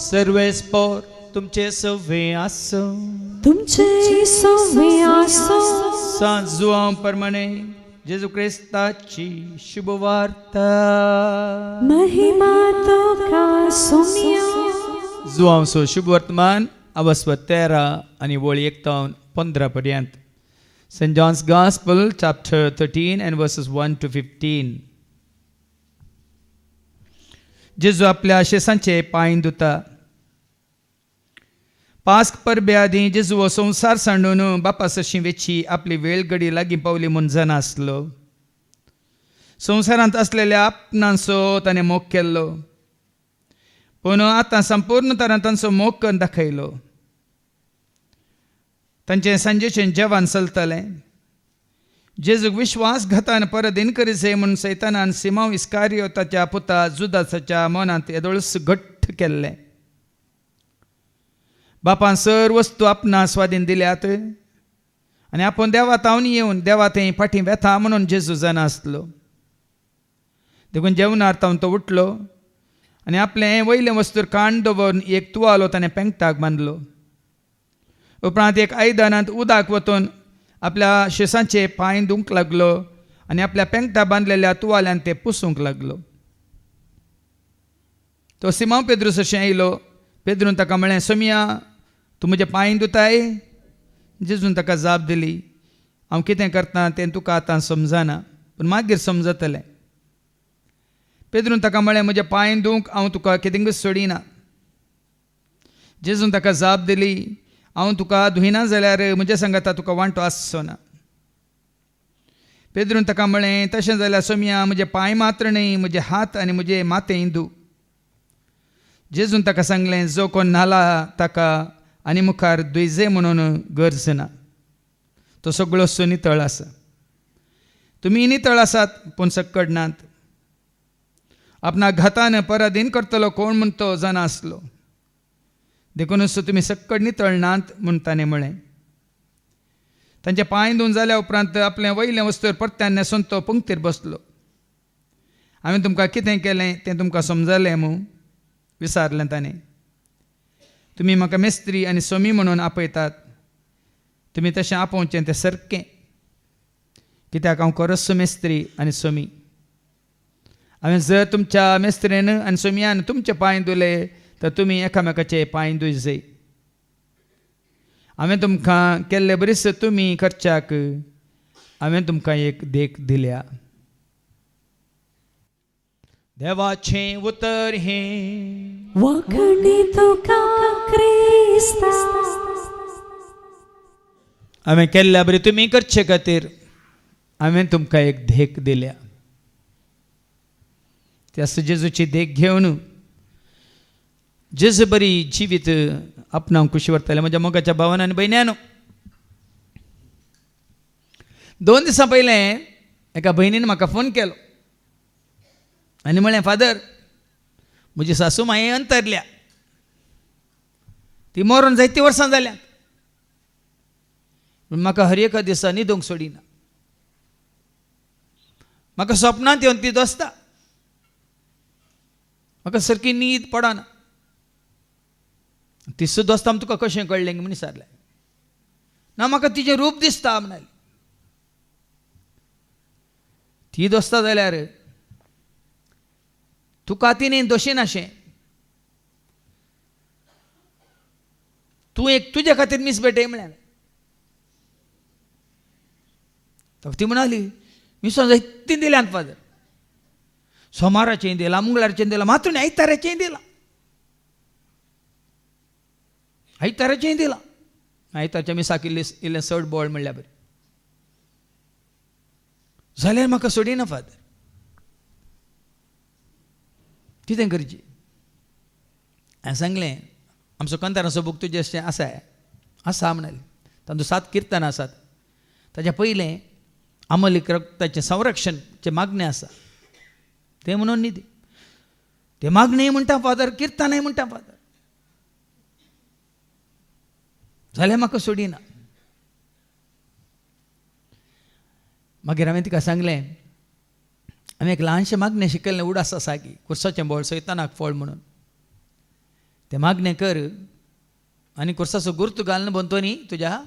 सर्वेस्पोर तुमचे सवे आसो, तुमचे सवे आसो. सांजुआं परमाणे जेजू क्रिस्ताची शुभ वार्ता. महिमा तुका सोम्या. जुआंसो शुभ वर्तमान अवस्व 13 आणि वळी 1 ते 15 पर्यंत. St. John's Gospel, chapter 13 and verses 1 to 15. जेजू आपल्या शेसांचे पांय धुता. पास्क परबे आदीं जेजू हो संवसार सांडून बापा सरशी वेची आपली वेळ घडी लागीं पावली म्हूण जाणा आसलो. संवसारांत असलेल्या आपणांचो ताणें मोग केल्लो, पूण आतां संपूर्ण तरान तांचो मोग करून दाखयलो. तांचें सांजेचें जेवण चलतलें. जेजूक विश्वासघातान परत इन्करीचे म्हूण सैतानान सिमांव इस्कारियोताच्या पुता जुदासाच्या मनांत येदोळस घट्ट केल्लें. बापान सर वस्तू आपणा स्वाधीन दिल्यात आनी आपूण देवात तावन येवन देवा थंय फाटीं वेता म्हणून जेजू जाणा आसलो. देखून जेवणार तावन तो उठलो आनी आपलें वयले वस्तूर काण दवरून एक तुवालो ताणें पेंगटाक बांदलो. उपरांत एक आयदनांत उदक वतून आपल्या शेसांचे पांय धुवंक लागलो आनी आपल्या पेंगटा बांदलेल्या तुवाल्यान ते पुसूंक लागलो. तो सिमांव पेद्रू सरशें येयलो. पेद्रून ताका म्हळें, सोमिया, तूं म्हजे पांय धुताय? जेजून ताका जाप दिली, हांव कितें करतां तें तुका आतां समजना, पूण मागीर समजतलें. पेद्रून ताका म्हळें, म्हजे पांय धुवंक हांव तुका कितेंच सोडिना. जेजून ताका जाप दिली, हांव तुका धुयना जाल्यार म्हज्या सांगाता तुका वांटो आसचो ना. पेद्रून ताका म्हळें, तशें जाल्यार सोमिया, म्हजे पांय मात्र न्ही, म्हजे हात आनी म्हजे माथेय धुव. जेजून ताका सांगलें, जो कोण न्हाला ताका आनी मुखार दुयजे म्हणून गरज ना. तो सगळो नितळ आसा. तुमी नितळ आसात पूण सक्कड नात. आपणाक घातान पराधीन करतलो कोण म्हूण तो जाणा आसलो. देखूनच तुमी सक्कड नितळ नात म्हूण ताणें म्हळें. तांचे पांय धुवन जाल्या उपरांत आपलें वयलें वस्तूर परत्यान न्हेसून तो पंक्तीर बसलो. हांवें तुमकां कितें केलें तें तुमकां समजलें मूं? विचारलें ताणें. तुमी म्हाका मेस्त्री आनी सोमी म्हणून आपयतात. तुमी तशें आपोवचें तें सारकें, कित्याक हांव खरोच मेस्त्री आनी सोमी. हांवें जर तुमच्या मेस्त्रेन आनी सोमयान तुमचे पांय धुले तर तुमी एकामेकाचे पांय धुयजे. हांवें तुमकां केल्ले बरीच तुमी करच्याक हांवें तुमकां एक देख दिल्या. देवाचें उतर हें वखणी तुका क्रिस्ता. हांवें केल्ल्या बरी तुमी करचे खातीर हांवें तुमकां एक देख दिल्या. त्या जेजूची देख घेवन जेजू बरी जिवीत आपणाक खुशी व्हरतले. म्हज्या मोगाच्या भावान आनी भयण्यानो, 2 दिसां पयलें एका भयणीन म्हाका फोन केलो आनी म्हळें, फादर, म्हजी सासू माये अंतरल्या. ती मरून जायतीं वर्सां जाल्यात, पूण म्हाका हर एका दिसा न्हिदूंक सोडिना. म्हाका सपनांत येवन ती दोसता. म्हाका सारकी न्हीद पडना. ती सुद्दां दोस्ता तुका कशें कळ्ळें म्हूण विचारलें. ना, म्हाका तिचें रूप दिसता म्हणाली. ती दोसता जाल्यार तुका तिणें दोशी नाशें. तूं एक तुजे खातीर मीस भेटय म्हळें. ती म्हणाली, मिसां जायतीं दिल्यात फादर. सोमाराचें दिलां, मंगळारचें दिलां, मात्र आयताराचेंय दिलां. आयताराचेंय दिलां. आयतारच्या मिसाक इल्लें चड बोळ म्हणल्यार बरें. जाल्यार म्हाका सोडिना फादर. कितें करचें? हांवें सांगलें, आमचो कंताराचो बूक तुजें अशें आसा म्हणाली. तातूंत 7 किर्तनां आसात. ताच्या पयलें अमलीक रक्ताचें संरक्षणचें मागणें आसा. तें म्हणून न्ही तें मागणेंय म्हणटा फादर, किर्तनाय म्हणटा फादर. जाल्यार म्हाका सोडिना. मागीर हांवें तिका सांगलें, हांवें एक ल्हानशें मागणें शिकयल्लें उडास आसा की कुर्साचें बोळ सैतानाक फळ म्हणून. ते मागणे कर आणि कुर्साचो गुर्तू घालून बनतोनी तुझ्या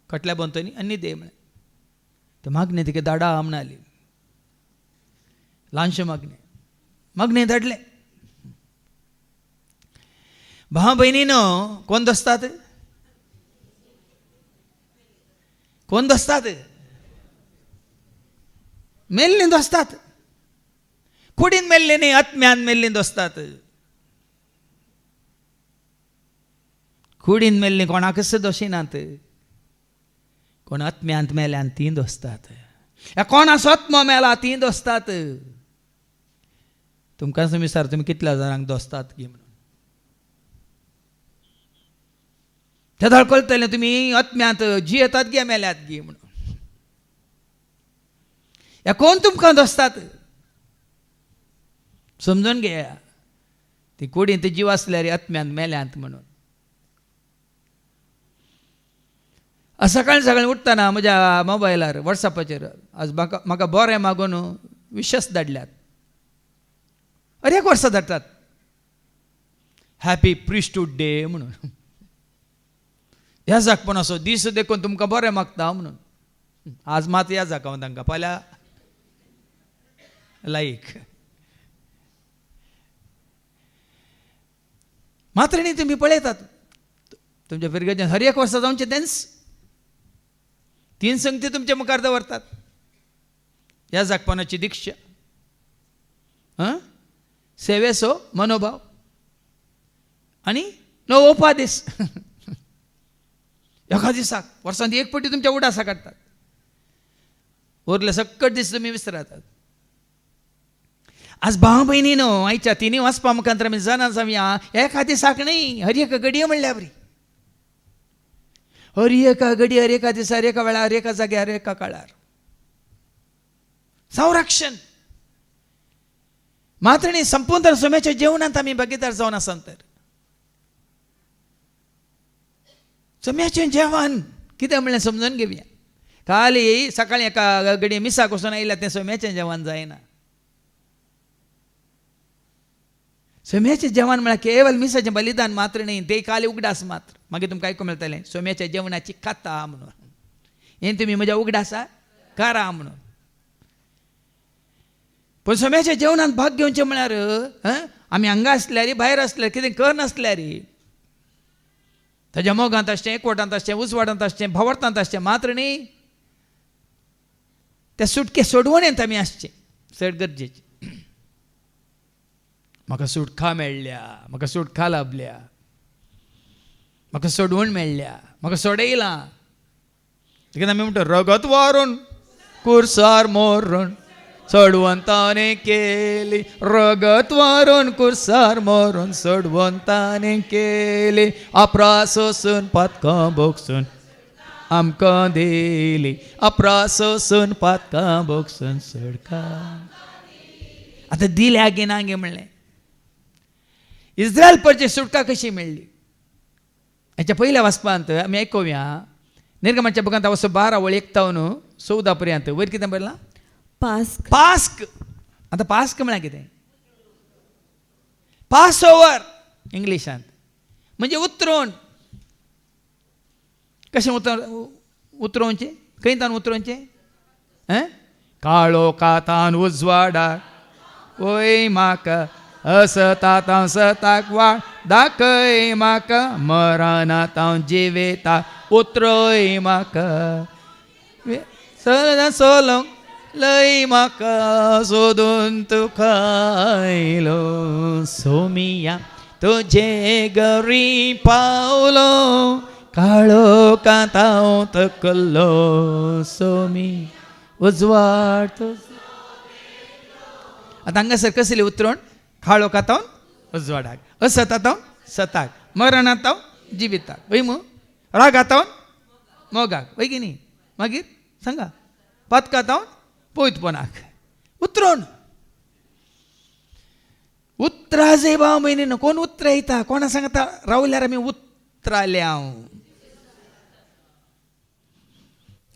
कटल्या बनतोनी आणि दे म्हणे. ते मागणे तिके धाडा म्हणली. ल्हानशे मागणे धाडले. भाव बहिणीनो कोण दोस्तात? कोण दोस्तात? मेल्लीं दोस्तात. कुडीन मेल्ली न्ही, आत्म्यान मेल्लीं दोस्तात. कुडीन मेल्लीं कोणाकच दोशिनात, कोण आत्म्यांत मेल्यान तीं दोस्तात. कोणाचो आत्मो मेला तीं दोस्तात. तुमकां विचार तुमी कितल्या जाणांक दोस्तात गी म्हणून. ते धडकलतले तुमी आत्म्यांत जियेतात गे मेल्यात गे म्हणून. कोण तुमकां दोस्तात? समजून घेया. ती कुडीन ते जीव आसल्यार आत्म्यांत मेल्यांत म्हणून. सकाळी उठताना म्हज्या मोबायलार वॉट्सॅपाचेर आज म्हाका बरें मागून विशस धाडल्यात. अरे 1 वर्सा धाडटात हॅपी प्रिस्टहूड डे म्हणून. ह्या जाक पण असो दीस देखून तुमकां बरें मागता म्हणून. आज मात ह्या जाका हांव तांकां फाल्यां लायक. मात्र न्ही तुमी पळयतात तुमच्या पिरगेच्यान हर 1 वर्सा जावचें तेंच 3 संगती तुमच्या मुखार दवरतात. ह्या जागपणाची दीक्षा, सेवेचो मनोभाव आनी नवो उपादेश. एका दिसाक वर्सांत 1 फावटी तुमच्या उडासा काडटात. उरले सकट दीस तुमी विसरातात. आज भाव भयणीनो आयच्या 3 वाचपा मुखांतर आमी जाणा जावया एका दिसाक न्ही, हर एक घडये म्हणल्या बरी. हर एका घडी, हर एका दिसार, एका वेळार, एका जाग्यार, एका काळार संरक्षण. मात्र न्ही संपूर्ण सोम्याच्या जेवणांत आमी भागीदार जावन आसात तर सोम्याचें जेवण कितें म्हणलें समजून घेवया. खाली सकाळी एका घडी मिसाक वचून आयल्या तें सोम्याचें जेवण जायना. सोम्याचें जेवण म्हळ्यार केवळ मिसाचें बलिदान मात्र न्ही, ते खाली उगडास मात्र. मागीर तुमकां आयकूंक मेळटलें सोम्याच्या जेवणाची कथा म्हणून. हें तुमी म्हज्या उगडासा करा म्हणून. पण सोम्याच्या जेवणांत भाग घेवचें म्हळ्यार आमी हांगा आसल्यार भायर आसल्यार कितें करनासल्यार ताच्या मोगांत आसचें, एकवटांत आसचें, उजवाडांत आसचें, भोंवडांत आसचें मात्र न्ही, त्या सुटके सोडवणेंत आमी आसचें चड गरजेचें. म्हाका सुटका मेळ्ळ्या, म्हाका सुटका लाभल्या, म्हाका सोडवण मेळ्ळ्या, म्हाका सोडयलां. देखीन आमी म्हणटा रगत वारून कुर्सार मोरण सोडवंताने केली, रगत वारून कुर्सार मोरण सोडवंताने केली, अप्रासोसून पातकां बोगसून आमकां दिली, अप्रासोसून पातकां बोगसून सोडका. आतां दिल्या गे ना गे म्हणलें. इस्रायल परची सुटका कशी मेळ्ळी हेच्या पयल्या वाचपांत आमी आयकुया. निर्गमाच्या बुकांत वचो 12 वळी 1 तावन 14 पर्यंत. वयर कितें बरयलां? पास्क. पास्क. आतां पास्क म्हळ्यार कितें? पास ओवर इंग्लिशांत म्हणजे उतरोवन. कशें उतरोवचें? खंय तावन उतरोवचें? काळो कातान उजवाडाक ओय म्हाका, असतातां सताक वाळ दाखय म्हाका, मरणातां जिवेताक उतरोय म्हाका, सोलोंक लय म्हाका सोदून तुका आयलो, सोमिया तुजे गरी पावलो, काळो कांताव तकल्लो, सोमी उजवाड तो. आतां हांगासर कसली उतरोण? काळो कांतावन उजवाडाक, असतातावन सताक, मरणातावन जिविताक, वय मू रागातावन मोगाक, वय की न्ही? मागीर सांगा पातकातावन पोयतपणाक. उतरोण. उतरा जे भाव म्हयने कोण उतरायता? कोणा सांगता रावल्यार आमी उतराल्या.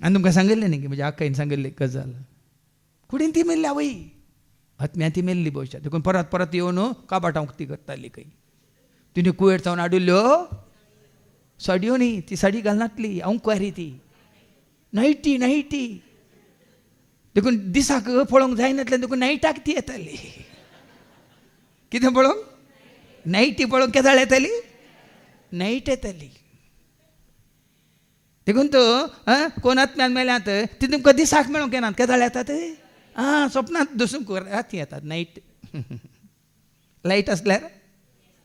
आनी तुमकां सांगिल्लें न्ही की म्हज्या आकाईन सांगिल्ली गजाल. कुडीन ती मेल्ली आवय, आत्म्या ती मेल्ली भविश्यात. देखून परत परत येवन काबाटांक ती करताली खंय. तिने कुवेर जावन हाडुल्ल्यो साडयो न्ही, ती साडी घालनातली अंकुवारी ती नायटी देखून दिसाक पळोवंक जायनातल्यान देखून नायटाक ती येताली. कितें पळोवंक? नायटी पळोवंक केदाळ येताली, नायट येताली. देखून तो कोण आत्म्यान मेल्यात ती तुमकां दिसाक मेळोवंक येनात, केदाळ येतात. स्वप्नांत दसूंक राती येतात. नायट लायट आसल्यार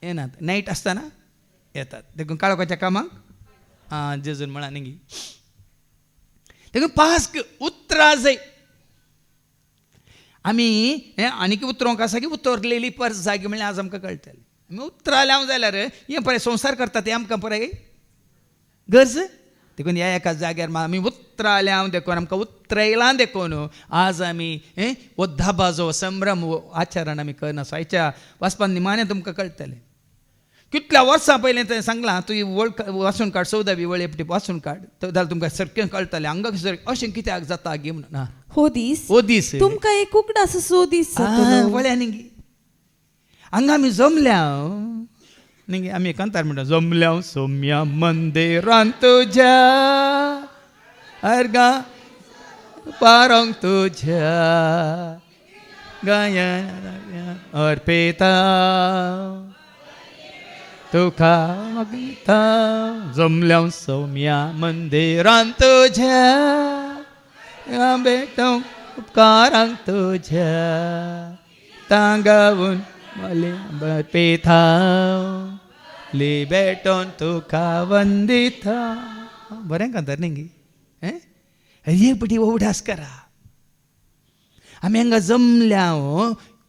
येनात, नायट आसतना येतात. देखून काळोखाच्या कामाक जेजून म्हणा न्ही. देखून पास्क उतरां जाय. आमी आनीक उतरोवंक आसा की उतरलेली पर्स जागी म्हणल्यार आज आमकां कळटलें. आमी उतरां लावंक जाल्यार हें पळय संवसार करता तें आमकां पळय गरज. देखून ह्या एका जाग्यार आमी उतरां लावन देखून आमकां उतरयलां देखून आज आमी हो धाबा जो संभ्रम आचरण आमी करना. हाच्या वाचपान निमाणें तुमकां कळटलें. कितल्या वर्सां पयलें तें सांगलां. तुवें वळ वाचून काड, 14वी वळेपटी वाचून काड, जाल्यार तुमकां सारकें कळटलें. अंगाक अशें कित्याक जाता गे म्हणून. हो दीस तुमकां एक उगडास सो दीस वळ्या न्ही गे. हांगा आमी जमल्या न्ही गे. आमी कांतार म्हणटा जमल्या सोम्या मंदिरांत तुज्या अर्गा पारोंक तुज्या गायन अर्पिता तुका मागता. जमल्या सोम्या मंदिरांत तुज्या भेटोंक उपकारांक तुज्या तांगावून अर्पिता लिबेटोन तुका वंदिता. बरें कांतार न्ही गे. हे पटी उगडास करा. आमी हांगा जमल्या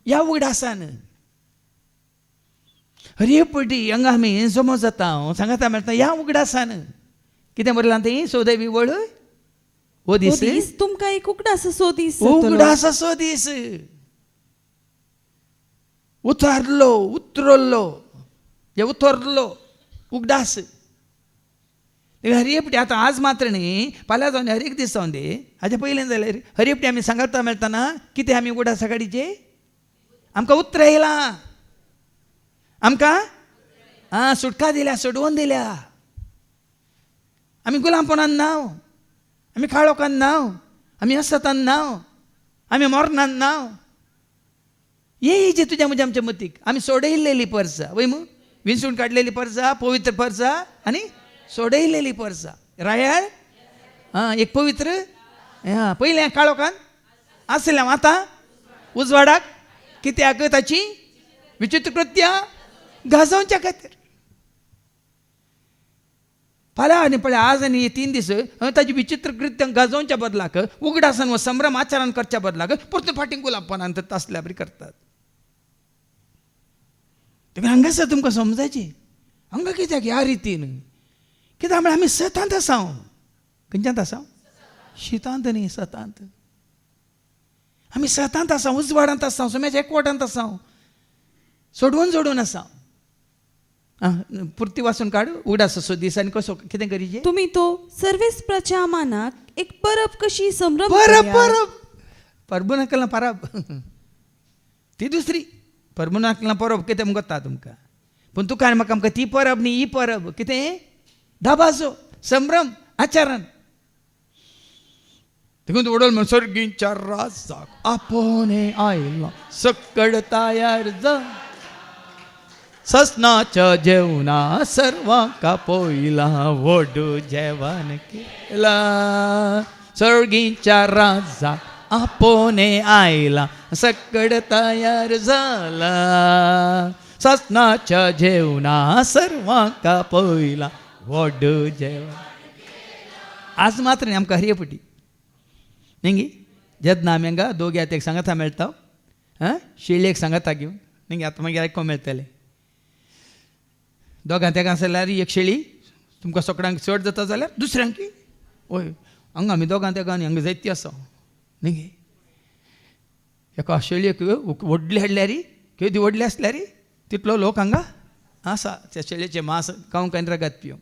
ह्या उगडासान हरे पटी हांगा आमी जमो जाता सांगाता मेळटा ह्या उगडासान. कितें बरयलां तें 14वी वळ हो दीस तुमकां एक उगडास सो दीस उगडास असो दीस. उतरलो जे उतरलो उगडास. हरियपटी आतां आज मात्र न्ही, फाल्यां जावन हर एक दीस जावन दे. हाजे पयलें जाल्यार हरियपटी आमी सांगता मेळटाना कितें आमी उगडासा काडीचे आमकां उतरयलां. आमकां सुटका दिल्या, सोडवून दिल्या. आमी गुलामपणान नाव, आमी काळोखान नाव, आमी असतान नाव, आमी मरणान नाव. ये जे तुज्या म्हज्या आमच्या मतीक आमी सोडयलेली पर्सा वय मू विंचून काडलेली पर्सा, पवित्र पर्सा आनी सोडयलेली पर्सा. रायाळ एक पवित्र पयल्या काळोखान आसल्या आतां उजवाडाक. कित्याक ताची विचित्र कृत्यां गाजोवच्या खातीर. फाल्यां आनी पळय आज आनी हे 3 दीस ताची विचित्र कृत्यां गाजोवच्या बदलाक उगडासान व संभ्रम आचरण करच्या बदलाक परतून फाटीं गुलामपणान तसल्या बरी करतात. देखून हांगासर तुमकां समजायचें हांगा कित्याक ह्या रितीन. कित्याक म्हळ्यार आमी सतांत आसा. खंयच्यात आसा? शितांत न्ही, सतांत. आमी सतांत आसा, उजवाडांत आसा, सोम्याच्या एकवटांत आसा, सोडून आसा. पुर्ती वाचून काड उगडास असो दीस. आनी कसो कितें करीचे तुमी तो सर्वेस्पराच्या आमानाक एक परब कशी संभ्रम परबुनाकलां परब ती दुसरी. परबुनाकलां परब कितें म्हणटा तुमकां. पूण तुका आनी म्हाका आमकां ती परब न्ही, ही परब कितें धाबाचो संभ्रम आचरण. देखून उडोल म्हण सर्गींच्या राजाक आपोने आयला सकड तयार जा. ससनाच्या जेवणा सर्वांक पयला व्हडू जेवण केला. सर्गींच्या राजाक आपोने आयला सकड तयार जाला. ससनाच्या जेवणा सर्वांक पयला व्हडू जेवण. आज मात्र न्ही आमकां हरियपटी न्ही जेन्ना आमी हांगा दोगी आतां एक सांगाता मेळटा शिळेक सांगाता घेवन न्ही आतां मागीर आयकोंक मेळटलें. दोगां तेका आसल्यार एक शेळी तुमकां सोकडांक चड जाता जाल्यार दुसऱ्यांक हय हांगा आमी दोगां तेगा आनी हांगा जायती आसा न्ही. एका शेळयेक व्हडली हाडल्यार केदी व्हडली आसल्यार तितलो लोक हांगा आसा त्या शेळयेचें मांस खावंक आनी रगत पिवंक.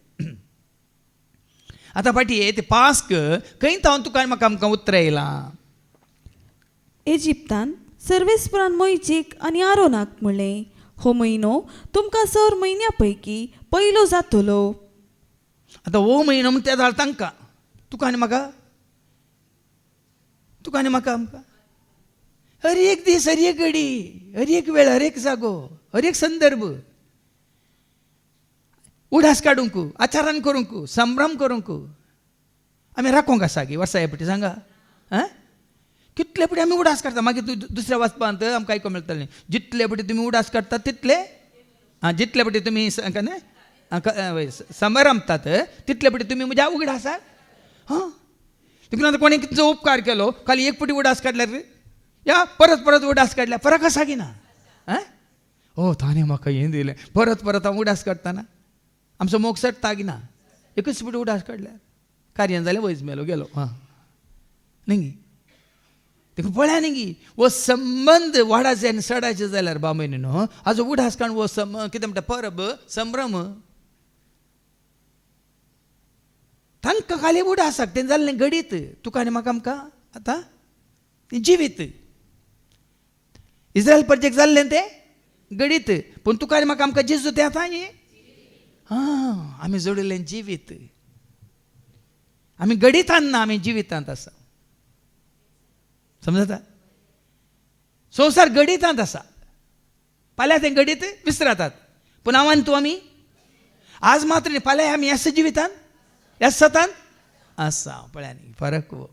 आतां फाटी ते पास्क खंय तावन तुका म्हाका आमकां उतर येयलां. इजिप्तान सर्वेस्परान मोयचेक आनी आरोनाक म्हणलें हो म्हयनो तुमकां सर म्हयन्यापैकी पयलो जातलो. आता हो म्हयनो म्हणून त्या जाल तांकां, तुका आनी म्हाका, तुका आनी म्हाका आमकां हर एक दीस, हर एक घडी, हर एक वेळ, हर एक जागो, हर एक संदर्भ उडास काडूंक, आचारान करूंक, संभ्रम करूंक आमी राखोंक आसा गी वर्सा हेपटी सांगा. आं कितले पटी आमी उडास काडटा. मागीर दुसऱ्या वाचपांत आमकां आयको मेळटलें, जितले पटी तुमी उडास काडटात तितले, जितले पटी तुमी संभ्रमतात तितले पटी तुमी म्हज्या उगडा आसात. हां देखून आतां कोणी तुमचो उपकार केलो, खाली एक पटी उडास काडल्यार या परत परत उडास काडल्या फरक आसा की ना. हो ताणें म्हाका हें दिलें, परत परत हांव उडास काडटाना आमचो मोग सडटा की ना. एकच पटी उडास काडल्यार कार्यान जालें, वयस मेलो गेलो. हां न्ही देखून पळया न्ही वो संबंध वाडाचे आनी सडाचे जाल्यार बामयनी न्हू हाजो उडास काडून वो कितें म्हणटा परब संभ्रम तांकां खाली उडासाक तें जाल्लें घडीत. तुका आनी म्हाका आमकां आतां तें जिवीत. इस्रायल प्रोजेक्ट जाल्लें तें घडीत, पूण तुका आनी म्हाका आमकां जेजू तें आतां न्ही. हां आमी जोडिल्लें जिवीत. आमी घडितान ना, आमी जिवितांत आसा. समजता. संवसार घडितांत आसा, फाल्यां तें घडीत विसरातात, पूण हांव आनी तूं आमी आज मात्र न्ही फाल्यां आमी ह्याच जिवितांत ह्याच सतान आसा. पळया न्ही फरक वो.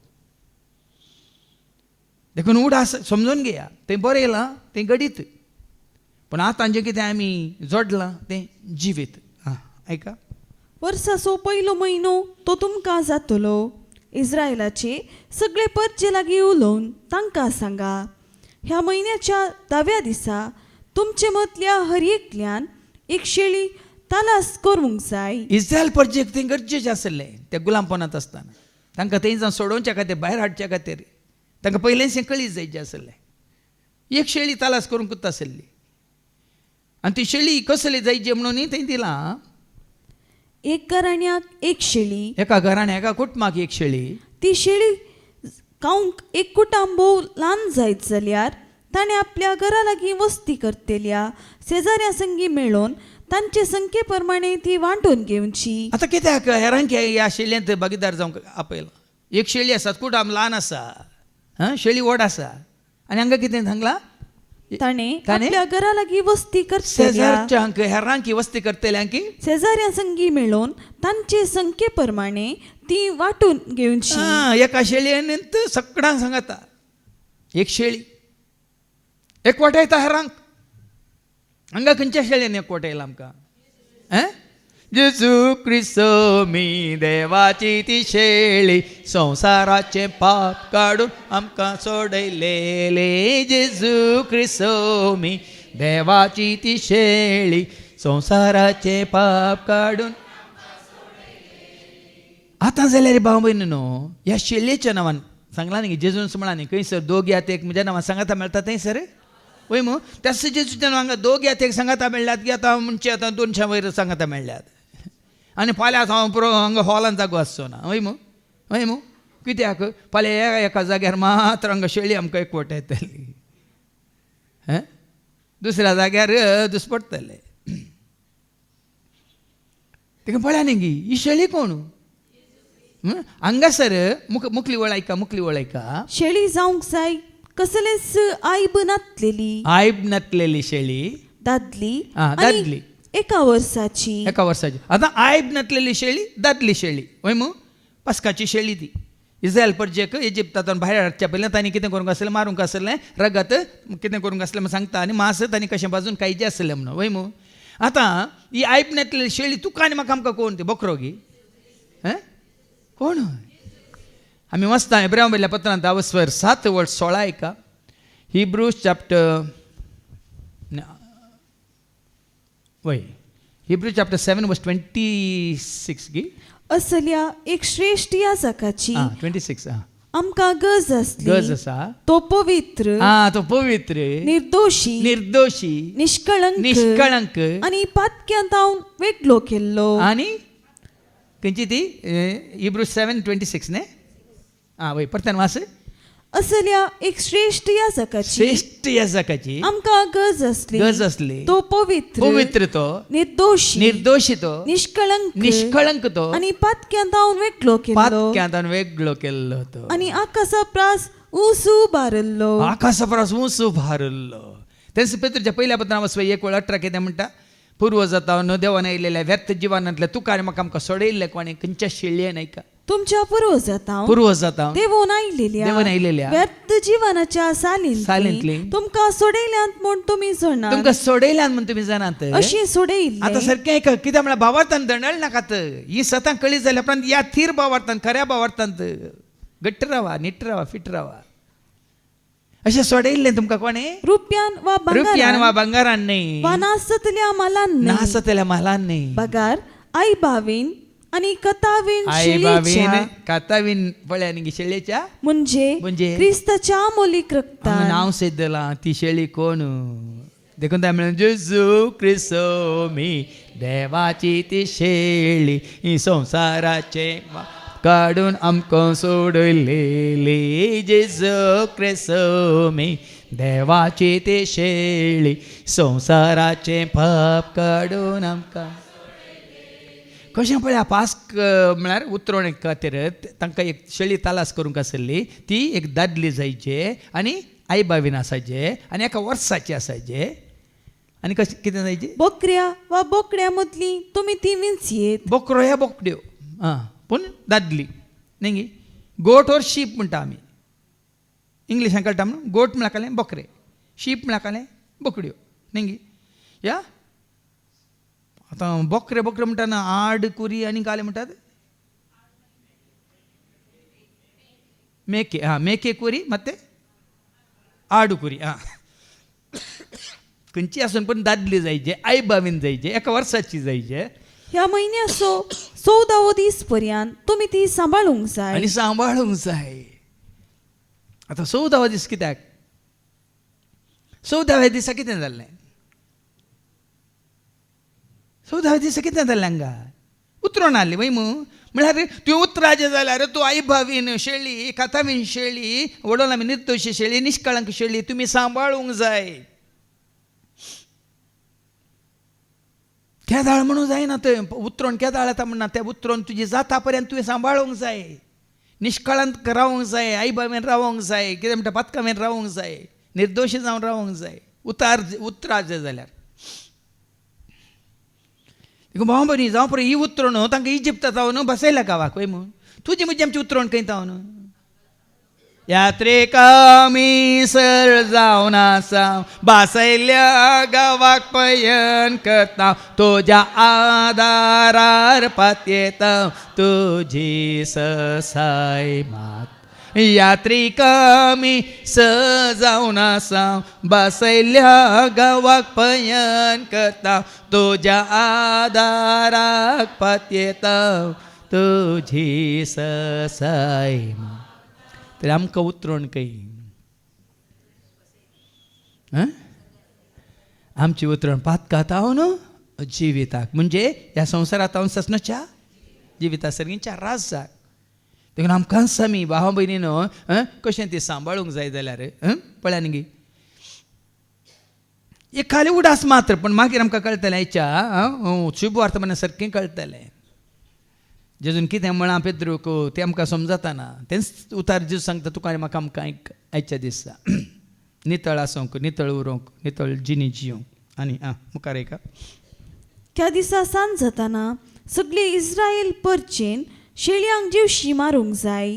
देखून उडास समजून घेया, तें बरें येयलां तें घडीत, पूण आतां जें कितें आमी जोडलां तें जिवीत. हां आयका. वर्साचो पयलो म्हयनो तो तुमकां जातलो. इस्रायलाचे सगळे परजे लागीं उलोवन तांकां सांगा, ह्या म्हयन्याच्या 10व्या दिसा तुमचे मदल्या हर एकल्यान एक शेळी तालास करूंक जाय. इस्रायल परजेक तें गरजेचें आसलें. ते गुलामपणांत आसतना तांकां थंयच्यान सोडोवच्या खातीर, भायर हाडच्या खातीर तांकां पयलेंच हें कळीत जायचें आसलें. एक शेळी तालास करूंकूच आसली, आनी ती शेळी कसली जायची म्हणून थंय दिलां. एक घराण्याक एक शेळी, एका घराण्या एका कुटुंबाक एक शेळी. ती शेळी खावंक एक कुटांबो ल्हान जायत जाल्यार ताणें आपल्या घरा लागीं वस्ती करतेल्या शेजाऱ्या संगी मेळोवन तांचे संख्ये प्रमाणे ती वांटून घेवची. आतां कित्याक हेरांक ह्या शेळयेंत भागीदार जावंक आपयला. एक शेळी आसा, कुटांब ल्हान आसा, शेळी व्हड आसा, आनी हांगा कितें सांगलां ताणें आपल्या घरा लागीं वस्ती करतेल्या शेजारच्यांक हेरांक वस्ती करतल्यांक शेजाऱ्या संगी मेळोवन तांचे संख्ये प्रमाणे ती वांटून घेवची. एका शेळयेन सगळ्यांक सांगता एक शेळी एकवटायता हेरांक. हांगा खंयच्या शेळयेन एकवटायला आमकां. जेजू क्रिस्तो मी देवाची ती शेळी, संवसाराचे पाप काडून आमकां सोडयलेले. जेजू क्रिस्तो मी देवाची ती शेळी, संवसाराचे पाप काडून. आतां जाल्यार भाव भयण न्हू ह्या शेळयेच्या नांवान सांगलां न्ही जेजून म्हणा न्ही खंयसर दोग यात एक म्हज्या नांवान सांगाता मेळटा थंयसर वय मू त्याच जेजूच्या नांवान दोग यात एक सांगाता मेळ्ळ्यात की आतां म्हणचे आतां 200 वयर सांगाता मेळ्ळ्यात, आनी फाल्यां हांव पुरो हांगा हॉलान जागो आसचो ना. वय मू कित्याक फाल्यां एका जाग्यार मात्र हांगा शेळी आमकां एकवट येतली, दुसऱ्या जाग्यार दुसपडटले. तेका पळया न्ही गी ही शेळी कोण. हांगासर मुखली वळायका शेळी जावंक जाय कसलेच आयब नातलेली. आयब नातलेली शेळी दादली दादली एका वर्साची. आतां आयब नातलेली शेळी दादली शेळी. वय मू पस्काची शेळी ती. इस्रायल परजेक इजिप्तांतून भायर हाडच्या पयलें तांणी कितें करूंक आसलें, मारूंक आसलें, रगत कितें करूंक आसलें म्हण सांगता, आनी मांस तांणी कशें बाजून खायचें आसलें म्हणून. वय मू आतां ही आयब नातलेली शेळी तुका आनी म्हाका आमकां कोण ती बकरो गी कोण. आमी वाचता हेब्रेयां बरयल्ल्या पत्रांत 7:16 ऐका. हिब्रूज चॅप्टर 7:26 गी. असल्या एक श्रेष्ठ याजकाची 26 आमकां गरज गरज आसा. तो पवित्र तो पवित्र निर्दोशी निष्कळंक आनी पातक्यांत वेगळो केल्लो. आनी खंयची ती हिब्रूज 7:26 ने वय परतन वास. असल्या एक श्रेष्ठ याजकाची श्रेष्ठ याजकाची आमकां गरज गरज असली. असली. तो पवित्र पवित्र तो, निर्दोषी निर्दोषी तो, निष्कळंक तो आणि पातक्यांत हांव वेगळो केलो पातक्यांतान वेगळो केल्लो तो, आणि आकाशा प्रास उसू बारल्लो. आकाशपरास उंच भारल्लो. तेच पेत्रूच्या पहिल्या पत्रां 1:18 कितें म्हणटा, पूर्व जाता न देवान आयिल्ल्या व्यर्थ जिवानांतल्या तुका आनी म्हाका आमकां सोडयल्ले कोणें खंयच्या शेळये नाही का. तुमच्या पूर्वजांत पूर्व जाता देवून आयिल्ल्या व्यर्थ जिवनाच्या सालींतली तुमकां सोडयल्यांत म्हूण तुमी जाणात. तुमकां सोडयल्यान म्हण तुमी जाणात. अशी सोडयिल्ले आता सारकें ऐका, कित्याक म्हळ्यार भावार्थान दंडळ नाकात. ही सतां कळी जाल्या उपरांत या थीर भावार्थान, खऱ्या भावार्थांत घट्ट रावा, नीट रावा, फिट रावा. अशें सोडयिल्लें तुमकां कोणें? रुपयान वा बंगारान न्ही, वा नासतल्या मालान नासतल्या मालान न्ही. पगार आई बावीन आणि कतावीन आई बाबीन कातावीन पळ्या न्ही शेळयेच्या म्हणजे क्रिस्ताच्या अमोलीक रक्तान नांव सेदलां. ती शेळी कोण? देखून त्या म्हणून जेजू क्रिस्तो मी देवाची ती शेळी, ही संवसाराचे काडून आमकां सोडलेली. जेजू क्रिस्तो मी देवाची ती शेळी, संवसाराचे पाप काडून आमकां. कशें पळया, पास्क म्हळ्यार उतरोवणे खातीर तांकां एक शेळी तालास करूंक आसली. ती एक दादली जायचे आनी आई बाबीन आसायचे आनी एका वर्साची आसायचे. आनी कशें कितें जायचे? बकऱ्या वा बोकड्या मदली तुमी ती विंचयेत. बोकरो ह्या बोकड्यो, पूण दादली न्ही. गोट ओर शीप म्हणटा आमी, इंग्लिशान कळटा म्हणून. गोट म्हळ्यार कालें बोकरे, शीप म्हळ्यार कालें बोकड्यो न्ही. या आतां बोकरे म्हणटाना आड कुरी आनी काले म्हणटात मेके. मेके कुरी मत्ते आड कुरी. खंयची आसून पूण दादली जायचे, आई बावीन जायचे, एका वर्साची जायचे. ह्या म्हयन्याचो 14वो दीस पर्यंत तुमी ती सांबाळूंक जाय. आनी सांबाळूंक जाय. आतां 14वो दीस कित्याक? 14व्या दिसा कितें जाल्लें? 14व्या दिसा कितें जाल्लें हांगा? उतरोन हाडली वय म्हळ्यार तुवें उतराचें जाल्यार तूं आई भावीन शेळी, कातावीन शेळी, वडोन आमी निर्दोशी शेळी, निश्कळंक शेळी तुमी सांबाळूंक जाय. केदाळ म्हणून जायना थंय. उतरोन केदाळ येता म्हणना, त्या उतरोन तुजी जाता पर्यंत तुवें सांबाळूंक जाय. निश्कळंक रावूंक जाय, आई बाबेन रावूंक जाय, कितें म्हणटा पातकामेन रावूंक जाय, निर्दोशी जावन रावूंक जाय. उतराचें जाल्यार भाव बरी जावं पळय. ही उतरोन तांकां इजिप्तांत जावन बसयल्या गांवाक वय म्हूण. तुजी म्हजी आमची उतरोन खंय जावन यात्रेक आमी सर जावन आसा, बसयल्या गांवाक पयन करता, तुज्या आदारार पातयेता तुजी ससाय मात. यात्रेक आमी जावन आसा, बसयल्या गांवाक पयन करता, तुज्या आदाराक पातयेता तुजी ससाय मात. तर आमकां उतरोन खंय? आमची उतरोन पातकात हांव जिविताक, म्हणजे ह्या संवसारांत हांव ससनच्या जिविता सर्गींच्या राजाक. देखून आमकां सामी भाव भयणीनो कशें ती सांबाळूंक जाय जाल्यार पळया न्ही. एक खाली उडास मात्र, पण मागीर आमकां कळटलें हेच्या शुभ वर्तमाना सारकें कळटलें. जेजून कितें म्हळां पेद्रूक तें आमकां समजताना तेंच उतार जेजू सांगता तुका आनी म्हाका आमकां आयच्या दिसा नितळ आसूंक, नितळ उरोंक, नितळ जिणी जियोंक. आनी मुखार एका त्या दिसा सांज जाताना सगळे इस्रायल परचेन शेळयांक जीवशी मारूंक जाय.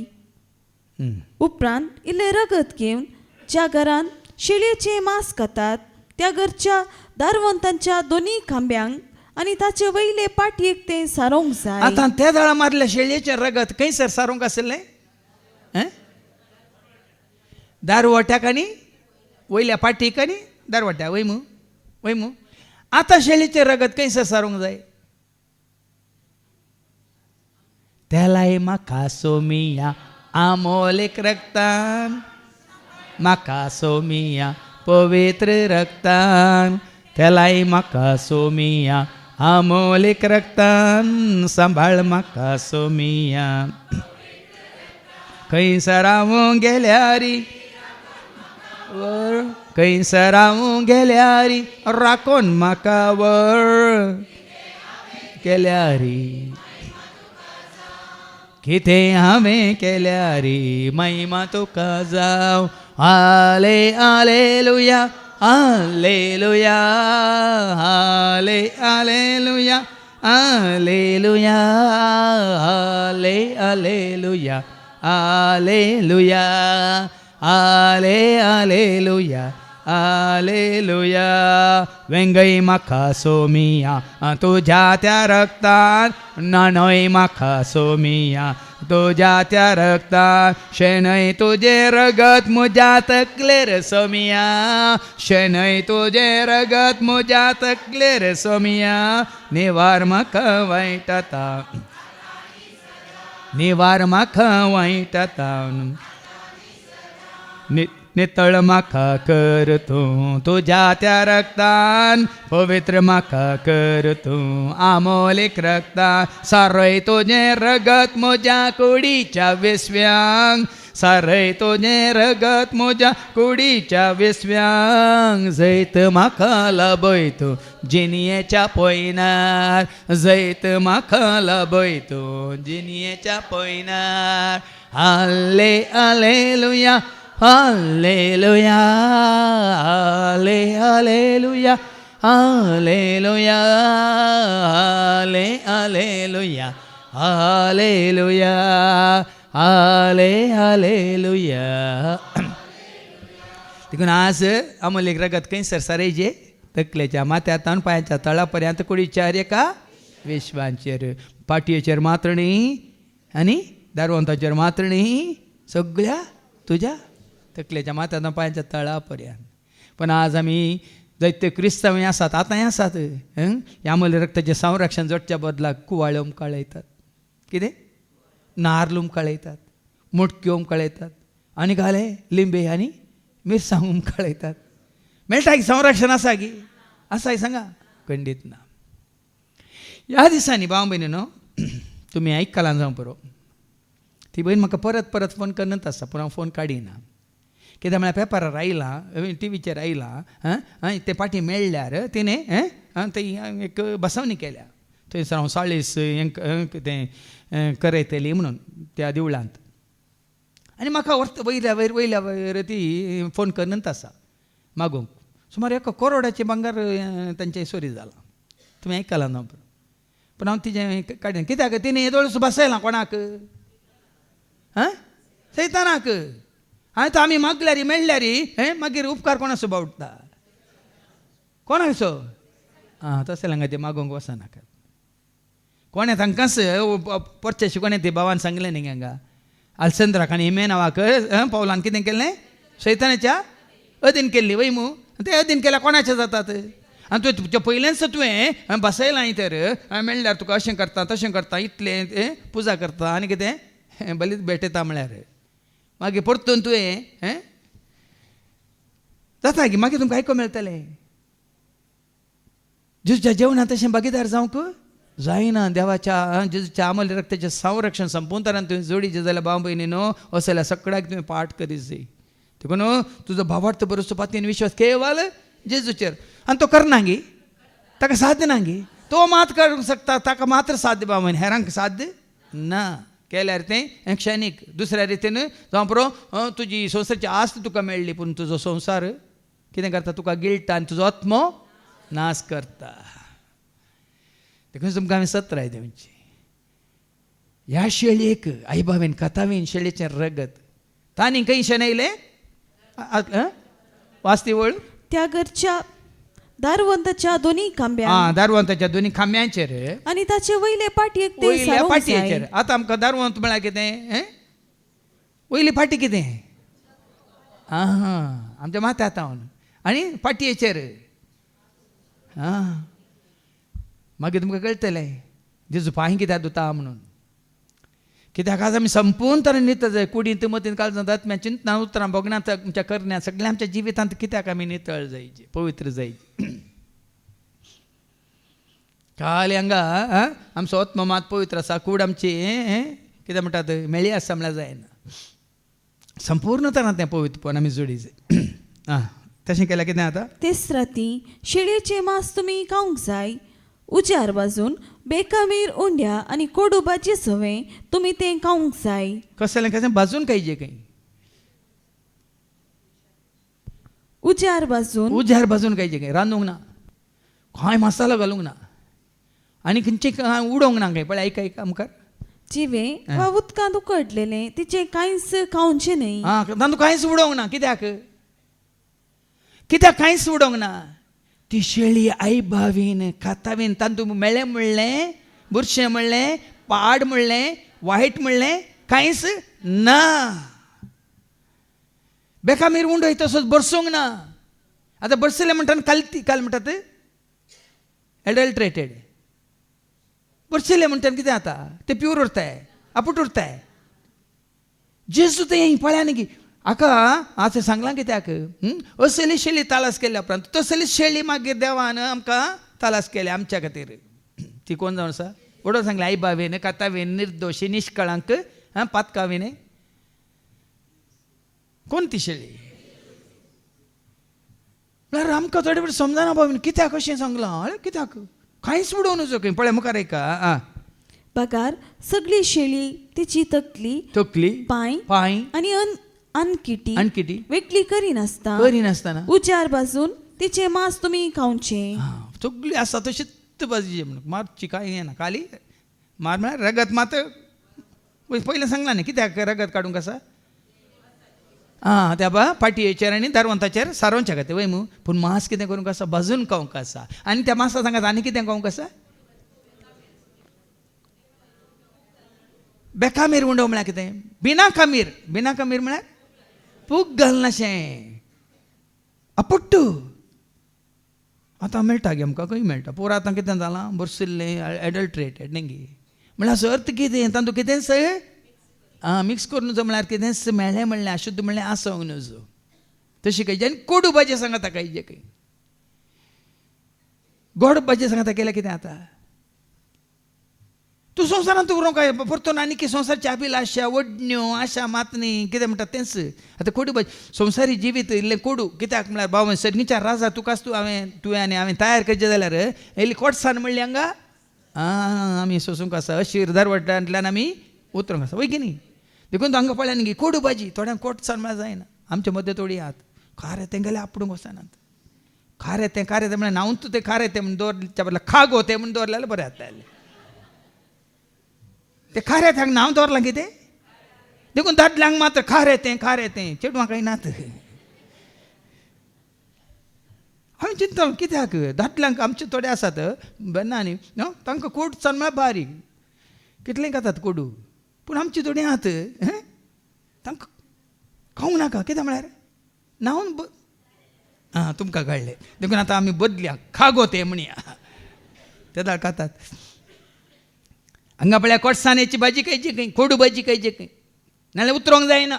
उपरांत इल्लें रगत घेवन ज्या घरान शेळयेचें मांस खातात त्या घरच्या दारवंतांच्या दोनी खांब्यांक आनी ताचे वयले पाटयेक तें सारोंक जाय. आतां त्या दाळा मारल्या शेळयेचें रगत खंयसर सारोंक आसलें? दारवट्याक आनी वयल्या पाटयेक आनी दारवट्या वय मू. आतां शेळयेचें रगत खंयसर सारोंक जाय? तेलाय म्हाका सोमिया आमोलेक रक्तान, म्हाका सोमिया पवित्र रक्तान, तेलाय म्हाका सोमिया अमोलिक रक्तान, सांभाळ म्हाका सोमिया. खंयसर हांव गेल्यारी वर खंयसर हांव गेल्यारी राखोन म्हाका वर केल्यारी कितें हांवें केल्यारी महिमा तुका जाव हाले हालेलुया हालेलुया हाले हालेलुया हालेलुया हाले हालेलुया हालेलुया हाले हालेलुया हालेलुया वेंगई म्हाका सोमिया तुज्या त्या रक्तान नाणय म्हाका सोमिया तुज्या त्या रक्तान शेणय तुजे रगत म्हज्या तकलेर सोमिया शेणय तुजे रगत म्हज्या तकलेर सोमिया निवार म्हाका वायट आता निवार म्हाका वायट आता नितळ म्हाका कर तूं तुज्या त्या रक्तान पवित्र म्हाका कर तूं आमोलीक रक्तान सारय तुजें रगत म्हज्या कुडीच्या वेसव्यांक सारय तुजें रगत म्हज्या कुडीच्या वेसव्यांक जैत म्हाका लाबय तूं जिनयेच्या पयनार जैत म्हाका लाबय तूं जिनयेच्या पयनार हाले हालेलुया हालेलुया हाले हालेलुया हालेलुया हाले हालेलुया हालेलुया हाले हालेलुया देखून आज अमोलीक रगत खंयसर सारयचे तकलेच्या माथ्यान पांयाच्या तळापर्यंत कुडीचेर एका वेश्वांचेर पाटयेचेर मात्र न्ही आनी दारवंताचेर मात्र न्ही सगळ्या तुज्या तकलेच्या माथ्यान पांयाच्या तळापर्यंत पण आज आमी जायते क्रिस्तांव आसात आतांय आसात ह्या अमोल रक्ताचें संरक्षण जोडच्या बदलाक कुवाळ्यो उमकाळयतात कितें नारळ उमकाळयतात मुटक्यो उमकाळयतात आनी घाले लिंबे आनी मिरसांग उमकाळयतात मेळटा की संरक्षण आसा की आसा सांगा खंडीत ना ह्या दिसांनी भाव भयणीनो तुमी आयकलां जावं पुरो ती भयण म्हाका परत परत फोन करनत आसा पूण हांव फोन काडिना कित्याक म्हळ्यार पेपरार आयलां टीव्हीचेर आयलां ते पाटी मेळ्ळ्यार तिणें थंय एक बसवणी केल्या थंयसर हांव 40 तें करयतली म्हणून त्या देवळांत आनी म्हाका वयल्या वयर ती फोन करनत आसा मागोवंक सुमार 1 करोडाचें भांगर तांचे चोरी जालां तुमी आयकलां न्हू पूण हांव तिजें काडलें कित्याक तिणें येदोळस बसयलां कोणाक सैतानाक आनी तो आमी मागल्यार मेळ्ळ्यार मागीर उपकार कोणाचो बावडटा कोणाचो तशें हांगा ते मागोवंक वचनाकात कोणें तांकांच परचेशी कोणें ते भावान सांगलें न्ही हांगा आल्सेंद्राक आनी हिमे नांवाक पावलान कितें केलें सैतानाच्या अधीन केल्ली वय मू ते अधीन केल्यार कोणाचें जातात आनी तुवें पयलेंच तुवें बसयलां तर मेळ्ळ्यार तुका अशें करता तशें करता इतलें पुजा करता आनी कितें बलीत भेटयता म्हळ्यार मागीर परतून तुवें जाता की मागीर तुमकां आयको मेळटलें जेजूच्या जेवणांत तशें भागीदार जावंक जायना देवाच्या जेजूच्या अमोल रक्ताचें संरक्षण संपूर्ण तरान तुवें जोडीचें जाल्यार भाव भयणीनो असो जाल्यार सगळ्याक तुवें पाठ करीत जाय देखून तुजो भावार्थ बरोसो पातयेन विश्वास केवल जेजूचेर आनी तो करना गी ताका साध्य ना गी तो मात करूंक शकता ताका मात्र साध्य भाव भयणी हेरांक साध्य ना केल्यार तें क्षणीक दुसऱ्या रितीन जावं पुरो तुजी संवसाराची आस्त तुका मेळ्ळी पूण तुजो संवसार कितें करता तुका गिळटा आनी तुजो आत्मो नाश करता देखून तुमकां हांवें सत राय देवची ह्या शेळयेक आई बाबेन कथावीन शेळयेचें रगत तांणी खंय शेणयलें वास्ती वळ त्या घरच्या दारवंताच्या दोन्ही खांब्या दारवंताच्या दोन्ही खांब्यांचेर आनी ताचे वयले पाटयेक ते वयल्या सारोवंक पाटयेचेर जाय. आतां आमकां दारवंत म्हळ्यार कितें वयली पाटी कितें आमच्या माथ्यातावन आनी पाटयेचेर मागीर तुमकां कळटलें जेजू पांय कित्याक दुता म्हणून कित्याक आज आमी संपूर्ण तरेन नितळ जाय कुडींत मतीन काळजांत आत्म्यात चिंतनांत उतरां भोगण्यात आमच्या करण्यात सगळ्या आमच्या जिवितांत कित्याक आमी नितळ जायचे पवित्र जायचे खाली हांगा आमचो आत्मो मात पवित्र आसा कूड आमची कितें म्हणटात मेळी आसा म्हळ्यार जायना संपूर्ण तरांत तें पवित्रपण आमी जोडीचे आं तशें केल्यार कितें जाता तेच राती शेळयेचे मांस तुमी खावंक जाय. उजार भाजून बेकामीर उंड्या आनी कोडू भाजी सवें तुमी तें खावंक जाय. कसलें कसलें भाजून खायचें खंय उजार भाजून उजार भाजून खायचें खंय रांदूंक ना खंय मसालो घालूंक ना आनी खंयचें उडोवंक ना खंय पळय आयका मुखार जिवे वा उदकांत उकडलेले तिचे कांयच खावचे न्हय. आं तांदूळ कांयच उडोवंक ना कित्याक कित्याक कांयच उडोवंक ना ती शेळी आई भावीन खातावीन तांदूळ मेळ्ळें म्हणलें बुरशें म्हणलें पाड म्हणलें वायट म्हणलें कांयच ना बेकामीर उंडोय तसोच बरसूंक ना. आतां बरसले म्हणटा काल म्हणटात एडल्ट्रेटेड बरसले म्हणटा कितें जाता ते प्यूर उरताय आपूट उरताय. जेजू तें पळया न्ही हाका आतां सांगलां कित्याक असली शेळी तालास केल्या उपरांत तसली शेळी मागीर देवान आमकां तालास केले आमच्या खातीर. ती कोण जावन आसा वडो सांगलें आई बावेन कातावेन निर्दोशी निश्कळंक पातकावेन कोण ती शेळी म्हळ्यार आमकां थोडे फावटी समजना भावीन कित्याक अशें सांगलां कित्याक कांयच उडोवं नजो खंय पळय मुखार आयका पगार सगळी शेळी तिची तकली पांय आनी अनकिटी वेगळी करिनासतना उजार भाजून तिचे मांस तुमी खावचें. सगळी आसा तशीच भाजी म्हणून मारची कांय ना खाली मार म्हळ्यार रगत मात पयलें सांगलां न्ही कित्याक रगत काडूंक आसा त्या बा पाटयेचेर आनी दारवंताचेर सारोवच्या खातीर वय मू पूण मांस कितें करूंक आसा भाजून खावंक आसा आनी त्या मांसा सांगात आनी कितें खावंक आसा बेकामीर उंडोव म्हळ्यार कितें बिना कामीर म्हळ्यार पूग घालनाशें आपुट्टू आतां मेळटा गे आमकां खंय मेळटा पोर आतां कितें जालां बरसिल्लें एडल्ट्रेटेड न्ही म्हळ्यार असो अर्थ कितें तातूंत कितेंच मिक्स करून नजो म्हळ्यार कितेंच मेळ्ळें म्हणलें अशुद्ध म्हणलें आसोंक नजो तशी खायची आनी कोडू भाजी सांगाता खायचे खंय गोड भाजी सांगाता केल्यार कितें जाता तूं संवसारांत उरोंक काय परतून आनी कितें संवसारची अभिलाशा वडण्यो आशा मातनी कितें म्हणटा तेंच आतां कोडू भाजी संवसारी जिवीत इल्लें कोडू कित्याक म्हळ्यार बाबा सगळींच्या राजा तुकाच तुवें आनी हांवें तयार करचें जाल्यार इल्ली कोटसान म्हणली हांगा आमी सोसूंक आसा अशीर दारवटांतल्यान आमी उतरूंक आसा वय की न्ही देखून हांगा पळया न्ही कोडू भाजी थोड्यांक कोटसान म्हळ्यार जायना आमच्या मध्य थोडी आहात खारें तें गेल्यार आपणूक वचनात खारें तें म्हळ्यार नांवूच तें खारें तें म्हण दवरच्या बदला खागो तें म्हण दवरल्यार बरें जातलें ते खारें हांगा नांव दवरलां कितें देखून दादल्यांक मात्र खारें तें चेडवां कांय नात हांवें चिंतलो कित्याक दादल्यांक आमचे थोडे आसात बेन्ना न्ही तांकां कोडसान म्हळ्यार बारीक कितलें खातात कोडू पूण आमची थोडी आहात तांकां खावंक नाका कितें म्हळ्यार नांव तुमकां कळ्ळें देखून आतां आमी बदल्या खागो तें म्हणया ते दाळ खातात हांगा पळया कोटसान्याची भाजी खायची खंय कोडू भाजी खायची खंय नाल्यार उतरोंक जायना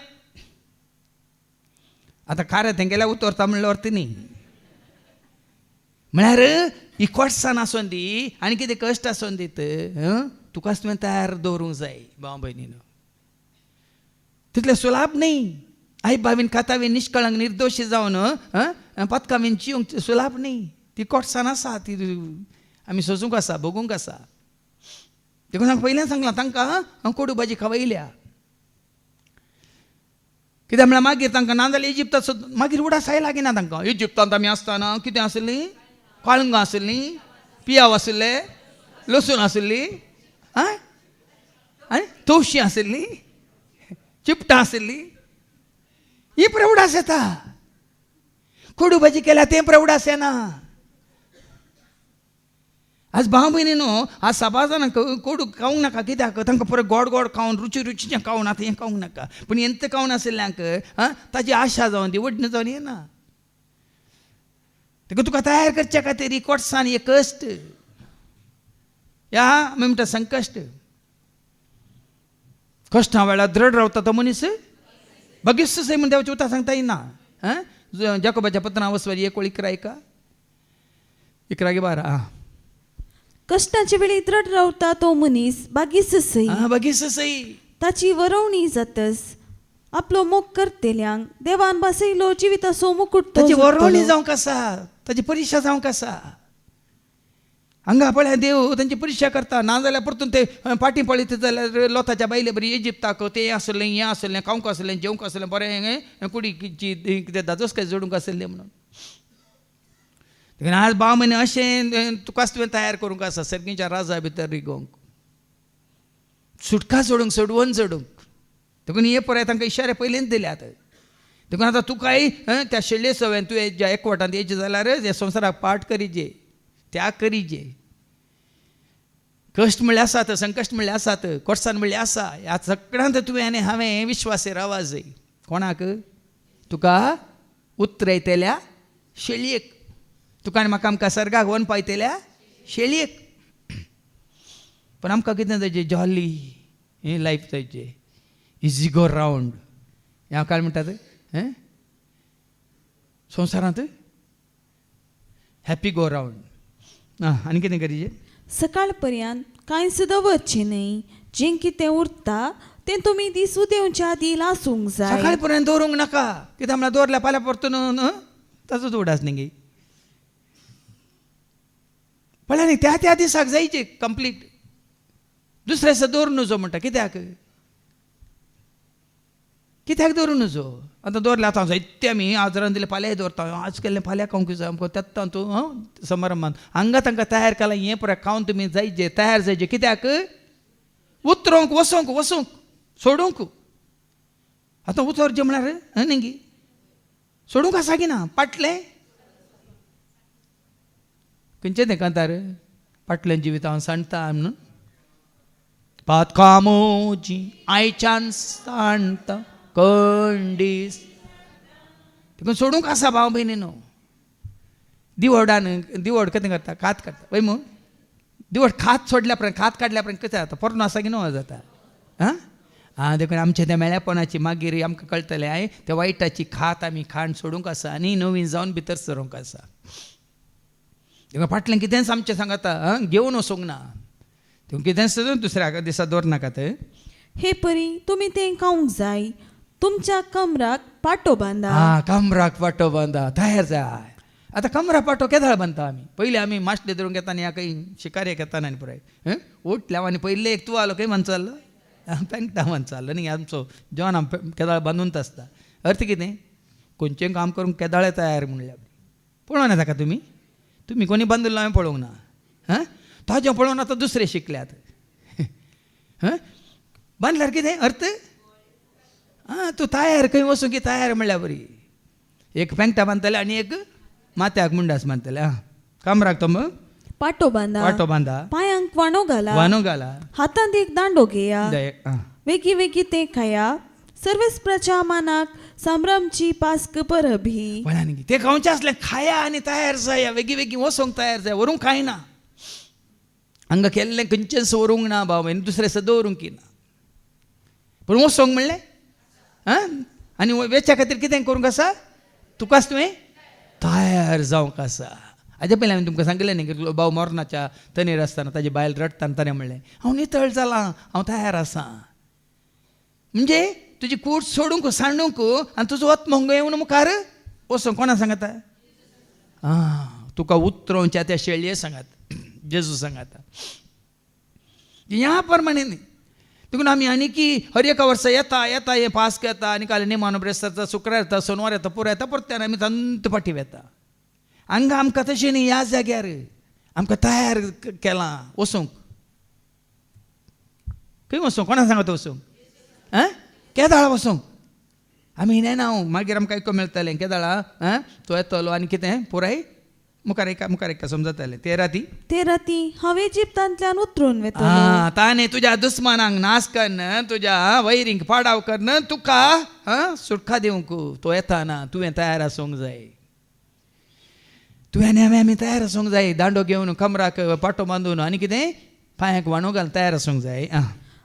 आतां खारें तें गेल्यार उतरता म्हणल्यार अर्थ न्ही म्हळ्यार ही कोटसान आसून दी आनी कितें कश्ट आसून दीत तुकाच तुवें तयार दवरूंक जाय भाव भयणीनो तितलें सुलाभ न्ही आई बावीन कातावीन निश्कळंक निर्दोशी जावन पतकावीन जिवंक सुलाभ न्ही ती कोटसान आसा ती आमी सोसूंक आसा भोगूंक आसा देखून हांवें पयलें सांगलां तांकां कोडू भाजी खावयल्या कित्याक म्हळ्यार मागीर तांकां ना जाल्यार इजिप्तांत मागीर उडासाय लागीना तांकां इजिप्तांत आमी आसतना कितें आसलीं काळंगां आसलीं पियाव आसले लसूण आसली आनी तवशीं आसलीं चिपटां आसलीं ही प्रौढास येता कोडू भाजी केल्यार तें प्रौढास येना आज भाव भयणीनो आज सभा जाणांक कोडू खावंक नाका कित्याक तांकां परत गोड गोड खावन रुचीचें खावून आतां हें खावंक नाका पूण हें खावन आशिल्ल्यांक ताची आशा जावन ती वडणी जावन येना देखून तुका तयार करचे खातीर ही कोटसान हे कश्ट ह्या म्हणटा संकश्ट कश्टा वेळार दृढ रावता तो मनीस बगिस्त सै म्हण देवाच्या उतर सांगता येना जाकोबाच्या पत्रां वचवारी 1:11 11:12 कश्टाचे वेळी दृढ रावता तो मनीस बागीस सई बागीस सई ताची वरवणी जातस आपलो मोग करतेल्यांक देवान बसयलो जिविताचो मुकुट तो ताची जोडटलो. वरवणी जावंक आसा, ताची परीक्षा जावंक आसा. हांगा पळय देव तांची परीक्षा करता. नाजाल्यार परतून ते फाटीं पळयत जाल्यार लोताच्या बायले बरी इजिप्ताक तें आसलें हें आसलें खावंक आसलें जेवंक आसलें बरें कुडीची कितें दादोस काय जोडूंक आसलें म्हणून. देखून आज 12 म्हयने अशें तुकाच तुवें तयार करूंक आसा सर्गीच्या राजा भितर रिगोवंक, सुटका सोडूंक, सोडवण सोडूंक. देखून हे पळय तांकां इशारे पयलींच दिल्यात. देखून आतां तुकाय त्या शेळये सवयेन तुवें ज्या एकवटांत येयचें जाल्यार ह्या संवसाराक पाठ करीजे, त्याग करीजे. कश्ट म्हणले आसात, संकश्ट म्हणले आसात, कोर्सान म्हणले आसा. ह्या सगळ्यांत तुवें आनी हांवें विश्वासेर रावूंक जाय. कोणाक? तुका उतरयतेल्या शेळयेक, तुका आनी म्हाका आमकां सर्गाक व्हरून पावयतेल्या शेळयेक. पण आमकां कितें जायचें? जॉली हें लायफ जायचें, इजी गो रावंड. हें हांव काय म्हणटात संवसारांत हॅपी गो रावंड. आनी कितें करीचें? सकाळ पर्यंत कांयच दवरचें न्हय. जें कितें उरता तें तुमी दीस उदेवच्या आदी लासूंक जाय. सकाळी पर्यंत दवरूंक नाका. कित्याक म्हळ्यार दवरल्या फाल्यां परतून ताचोच उडास न्ही. पळय न्ही, त्या त्या दिसाक जायचे कंप्लीट. दुसऱ्या दिसा दवरूं नजो म्हणटा. कित्याक? कित्याक दवरूं नजो? आतां दवरलें आतां जायते आमी आज रांदिल्लें फाल्यां दवरता, आज केल्लें फाल्यां खावंक जाय. आमकां तेत्ता तूं समारंभांत हांगा तांकां तयार केलां. हें पळय खावन तुमी जायचे, तयार जायचे. कित्याक? उतरोंक वसूंक सोडूंक. आतां उतरचें म्हळ्यार न्ही सोडूंक आसा की ना? पाटलें खंयचें तें कांतार पाटलें जिवीत हांव सांडटा म्हणून. पात कामोजी आयच्यान सांडटा कंडीस. देखून सोडूंक आसा भाव भयणीनो. दिवडान दिवड कितें करता? खात काडटा पळय मग. दिवड खात सोडल्या पर्यंत, खात काडल्या पर्यंत कितें जाता? पोरणो आसा की नो जाता. देखून आमच्या त्या मेळ्यापणाची मागीर आमकां कळटलें त्या वायटाची खात आमी खाण सोडूंक आसा आनी नवीन जावन भितर सरूंक आसा. देखून फाटलें कितेंच आमचें सांगता घेवन वचूंक ना. देखून कितें सजून दुसऱ्या दिसा दवरनाकात. हे परी तुमी तें खावंक जाय. तुमच्या कमराक पाटो बांदा. कमराक पाटो बांदा. तयार जाय. आतां कमराक पाटो केदाळ बांदता आमी. पयलीं आमी माश्टे धरूंक येता आनी ह्या खंय शिकारेक येताना आनी पुराय उठल्या आनी पयले एक तुवालो खंय मानचाल्लो पेंगटा मानचाल्लो न्ही. आमचो जेवण आमी केदाळ बांदून आसता. अर्थ कितें? खंयचें काम करूंक केदाळे तयार म्हणल्यार पळोवन येता का तुमी? तुमी कोणी बांदिल्लो हांवें पळोवंक ना. ताजें पळोवन आतां दुसरे शिकल्यात. बांदल्यार कितें अर्थ? तूं तयार खंय वचूं की तयार म्हणल्यार बरी. एक पेंगटा बांदतले आनी एक माथ्याक मुंडास बांदतले. कमराक तो पाटो बांदा. पांयांक वाणो घाला. हातांत एक दांडो घेया. वेगी वेगी तें खाया. सर्वेस्पराच्या मानाक संभ्रमची पास्क परबी. ते खावचें आसलें खाया आनी तयार जाया. वेगी वेगी वचोंक तयार जाय. व्हरूंक खायना. हांगा केल्लें खंयचेंच व्हरूंक ना भाव भयण. दुसरे दिसा दवरूंक ना. पूण वचोंक म्हणलें आनी वेच्या खातीर कितें करूंक आसा? तुकाच तुवें तयार जावंक आसा. हाजे पयलीं हांवें तुमकां सांगिल्लें न्ही की भाव मरणाच्या तनेर आसतना ताजी बायल रडटाना ताणें म्हणलें हांव नितळ जालां, हांव तयार आसां. म्हणजे तुजी कूड सोडूंक सांडूंक आनी तुजो आत्मंग येवन मुखार वचोंक. कोणा सांगता? तुका उतरोवच्या त्या शेळये सांगात. जेजू सांगाता ह्या प्रमाणे न्ही. देखून आमी आनी की हर एका वर्सा येता हें पास्क येता आनी काल निमानो ब्रेस्त येता, शुक्रार येता, सोनवार येता, पुरा येता, परत्यान आमी तंत फाटीं येता. हांगा आमकां तशें न्ही. ह्या जाग्यार आमकां तयार केलां वचूंक. खंय वचूंक? कोणा सांगता वचूंक? केदाळ वचूंक. आमी नेना मागीर आमकां आयको मेळटलें केदाळा तो येतलो आनी कितें पुराय मुखार एका समजतलें. ते राती हांव इजिप्तांतल्यान उतरून वेतलो. ताणें तुज्या दुस्मानांक नाश करन, तुज्या वैरींक पाडाव करन तुका सुटका दिवंक तो येताना तुवें तयार आसूंक जाय. तुवें आनी आमी तयार आसूंक जाय. दांडो घेवन कमराक पाटो बांदून आनी कितें पांयाक वाणो घालून तयार आसूंक जाय.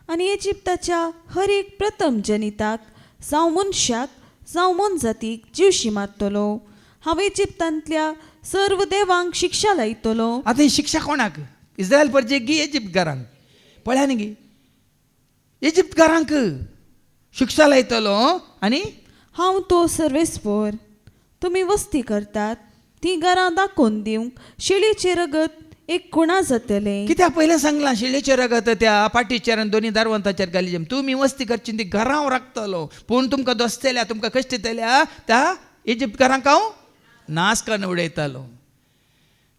आनी इजिप्ताच्या हर एक प्रथम जनिताक जावं मनशाक जावं मनजातीक जीवशी मारतलो. हांव इजिप्तांतल्या सर्व देवांक शिक्षा लायतलो. आतां ही शिक्षा कोणाक? इस्रायल परजेक गी इजिप्तकारांक? पळया न्ही गी इजिप्तकारांक. शिक्षा लायतलो आनी हांव तो सर्वेस्पर. तुमी वस्ती करतात ती घरां दाखोवन दिवंक शेळीचे रगत एक कुणा जातलें. कित्याक पयलें सांगलां शिळेचेर रगत त्या पाटीचेर आनी दोनी दारवंताचेर घाली तुमी वस्ती करची ती घरां राखतलो. पूण तुमकां दोस्तेल्या तुमकां कश्ट दितल्या त्या इजिप्त घरांक हांव नाश करून उडयतालो.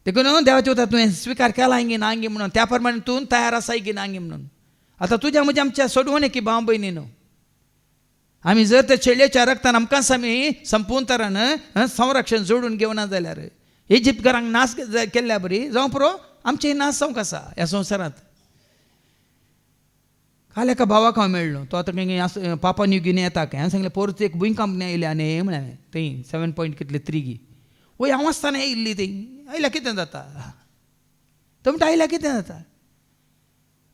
देखून देवाचे उतर तुवें स्विकार केला इंगी नांगी म्हणून त्या प्रमाणे तूं तयार आसा की नांगी म्हणून. आतां तुज्या म्हज्या आमच्या सोडवणे की भाव भयणी न्हू. आमी जर त्या शेळयेच्या रक्तान आमकांच आमी संपूर्ण तरान संरक्षण जोडून घेवना जाल्यार इजिप्त घरांक नाश केल्ल्या बरी जावं पुरो आमचें नाश जावंक आसा ह्या संवसारांत. काल एका भावाक हांव मेळ्ळो. तो आतां खंय पापा न्यू गिनी येता काय हांवें सांगलें परत एक भुंयकांप येयलें आनी म्हळें थंय 7.3 वय हांव आसतना येयल्ली थंय आयल्या कितें जाता. तो म्हणटा आयल्या कितें जाता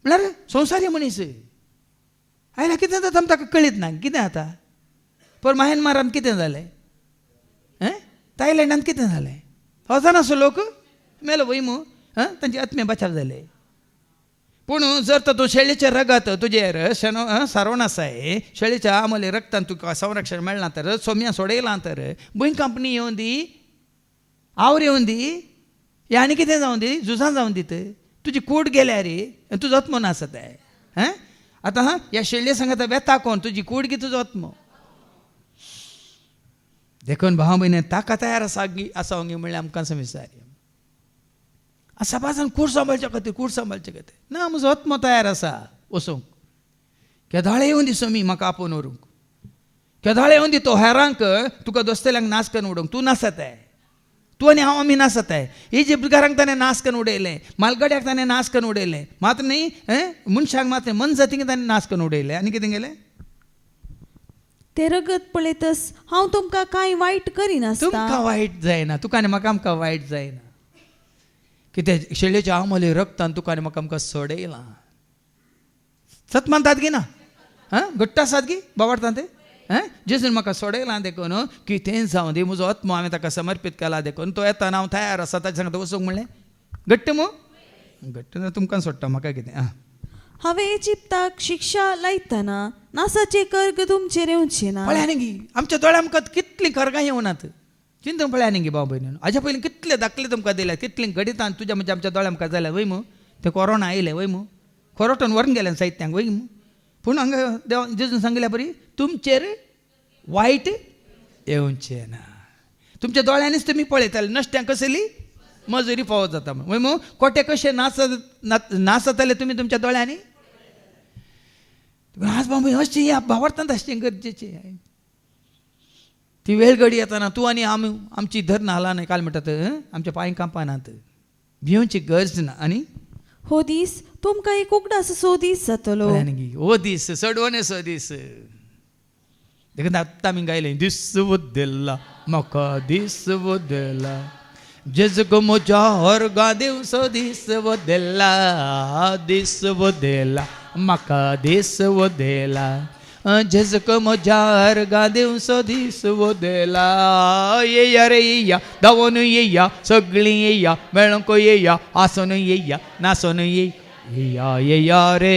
म्हळ्यार संवसारी मनीस आयल्या कितें जाता ताका कळीत ना कितें जाता. पर म्यानमारांत कितें जालें थायलँडांत कितें जालें असो लोक मेलो वय मू तांचे आत्मे बचाव जाले. पूण जर तर तूं शेळयेचेर रगत तुजेर सारवण आसाय शेळयेच्या आमले रक्तान तुका संरक्षण मेळना तर सोम्या सोडयलां तर भुंयकांपणी येवन दी आवड येवन दी हे आनी कितें जावं दी झुजां जावन दीत तुजी कूड गेल्या रे तुजो आत्मो नास जाता. आतां ह्या शेळये सांगता वेता कोण तुजी कूड गी तुजो आत्मो. देखून भाव भयणी ताका तयार आसा म्हणल्यार आमकां विचार सबाजान कूड सांबाळचे खातीर ना म्हजो आत्मो तयार आसा वचूंक. केदाळे येवन दी सोमी म्हाका आपोवन व्हरूंक. केदाळे येवन दी तो हेरांक तुका दोस्तेल्यांक नाश करून उडोवंक. तूं नासताय तूं आनी हांव आमी नासताय. इजिप्तकारांक ताणें नाश करून उडयलें मालगड्याक ताणें नाश करून उडयलें मात न्ही मनशाक मात मन जातीक ताणें नाश करून उडयलें. आनी कितें गेलें ते रगत पळयतस हांव तुमकां कांय वायट करिनासता. तुमकां वायट जायना तुका आनी म्हाका आमकां वायट जायना. कित्याक शेळयेच्या आमले रक्तान तुका आनी म्हाका आमकां सोडयलां. सत मानतात गी ना घट्ट आसात गी बावडटात ते जेजून म्हाका सोडयलां देखून कितें जावं दी म्हजो आत्मो हांवें ताका समर्पीत केला देखून तो येताना हांव तयार आसा ताचे सांगता वचूंक म्हणलें. घट्ट मू घट्ट तुमकां सोडटा म्हाका कितें. हांवें इजिप्ताक शिक्षा लायतना नासाचे कर्ग तुमचेर येवचे ना. पळय न्ही गी आमच्या दोळ्या आमकां कितलीं कर्गां येवनात. चिंतून पळया न्ही गी भाव भयणी हाज्या पयलीं कितले दाखले तुमकां दिल्यात कितलीं गडितां तुज्या म्हणजे आमच्या दोळ्या आमकां जाल्यात वय मू. ते कोरोना आयले वय मू कोरोटन व्हरून गेले साहित्यांक वय मू. पूण हांगा देव जेजून सांगल्या बरी तुमचेर वायट येवचें ना. तुमच्या दोळ्यांनीच तुमी पळयताले नश्ट्यांक कसली मजुरी फावो जाता म्हणून वय मू. कोटे कशे नाश जाताले तुमी तुमच्या दोळ्यांनी. आज बाबा अशें ह्या भावार्थांत आसचें गरजेचें. ती वेळ घडी येताना तूं आनी आमची धर हाला न्हय काल म्हणटात आमच्या पांय कांपानात भिवची गरज ना. आनी हो दीस तुमकां एक उगडासो दीस जातलो. हो दीस सडवणे सो दीस देखून आत्तां आमी गायलें दीस वदेला म्हाका दीस वदेला जेजूक म्हज्या हरगा दिवसो दीस वदेला म्हाका दीस वदेला जेजूक म्हज्या हरगा दिवसो दीस वदेला. येया रे येया धांवून येया सगळीं येया मेळोंक येया आसून येया नासून येया येया रे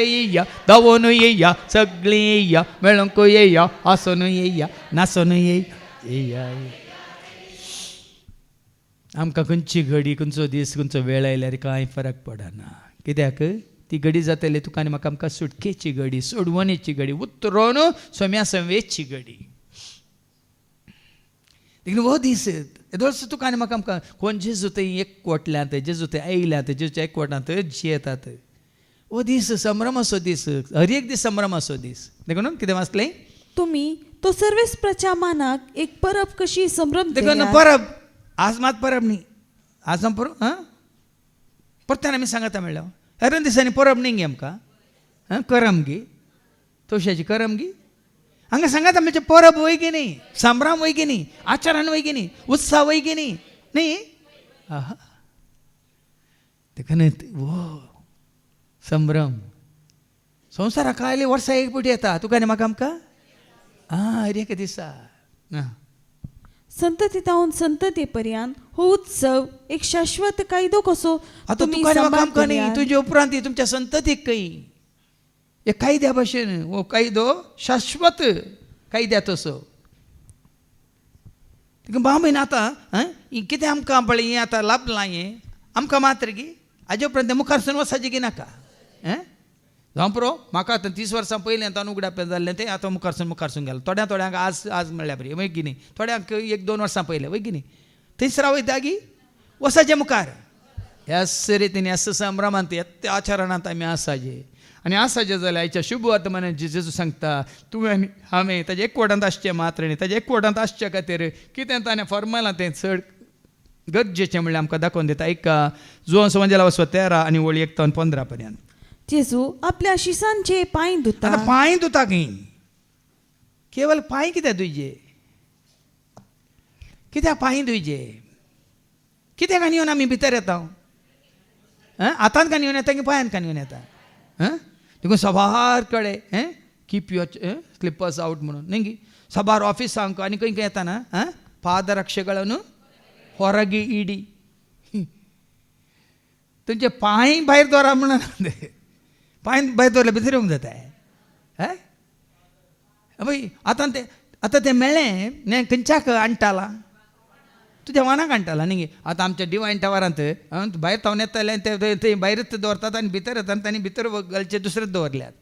येया धांवून येया सगळीं येया मेळोंक येया आसून येया नासून येया. आमकां खंयची घडी खंयचो दीस खंयचो वेळ आयल्यार कांय फरक पडना. कित्याक ती घडी जातली तुका आनी म्हाका आमकां सुटकेची घडी सोडवणेची घडी उतरोन सोम्या संवेची घडी. देखून हो दीस येदोळसो तुका आनी म्हाका आमकां कोण जेजू थंय एकवटल्यात जेजू थंय आयल्यात जेजूच्या एकवटांत जियेतात. हो दीस संभ्रमाचो दीस हर एक दीस संभ्रमाचो दीस. देखून कितें वाचलें तुमी तो सर्वेस्प्रच्या मानाक एक परब कशी संभ्रम देखून परब आज मात परब न्ही आज परब परत्यान आमी सांगता म्हणल्या हेर दिसांनी परब न्ही गे आमकां करम गी तवशाची करम गी हांगा सांगात आमचे परब वय गी न्ही संभ्रम वय गी न्ही आचारान वय गी न्ही उत्साह वय गी न्ही देखून वो संभ्रम संवसाराक आयले वर्सा एक पुटी येता तुका आनी म्हाका आमकां हर एक दिसा. संततीतावन संतती पर्यंत हो उत्सव एक शाश्वत कायदो कसो आतां तुका आनी म्हाका आमकां न्ही तुजे उपरांत तुमच्या संततीक खंय हे कायद्या भाशेन हो कायदो शाश्वत कायद्या तसो बांबीन आतां कितें आमकां पळय हें आतां लाभलां हें आमकां मात्र गी हाजे उपरांत मुखार सून वसाचें गी नाका जावं पुरो म्हाका आतां 30 वर्सां पयलीं आतां उगड्याप जाल्लें तें आतां मुखार सून गेलो थोड्यांक आज म्हणल्यार बरी वय की न्ही थोड्यांक 1-2 वर्सां पयलें वय की न्ही थंयसर वयता गी वसाचे मुखार ह्या रितीन ह्या संभ्रमांत ह्या आचरणांत आमी आसाजे आनी आसाजे जाल्यार आयच्या शुभ वर्तमानांत जेजू सांगता तुवें आनी हांवें ताजे एकवटांत आसचें मात्र न्ही ताजे एकवटांत आसचे खातीर कितें ताणें फॉर्मलां तें चड गरजेचें म्हणल्यार आमकां दाखोवन दिता ऐका जुआंव सुवांजेला वचो 13 आनी वळी 1-15 पर्यंत जेजू आपल्या शिसांचे पांय धुता आतां पांय धुता खंय केवल पांय कित्याक धुयचे कित्याक पांय धुयचे कित्याक आनी येवन आमी भितर येता हातांत कान येवन येता की पांयांत कान येवन येता देखून सबार कळे कीप युअर स्लिपर्स आउट म्हणून न्ही सबार ऑफिसांक आनी खंय खंय येताना पादरक्षेಗಳನ್ನು ಹೊರಗೆ ಇಡಿ तुमचे पांय भायर दवरा म्हणून पांय भायर दवरले भितर येवंक जाता भाई आतां तें मेळ्ळें न्ही खंयच्याक हाडटाला तुज्या वानाक हाडटाला न्ही आतां आमच्या डिवायन टावरांत भायर थावन येताले थंय भायरच दवरतात आनी भितर येतात तांणी भितर घालचे दुसरेच दवरल्यात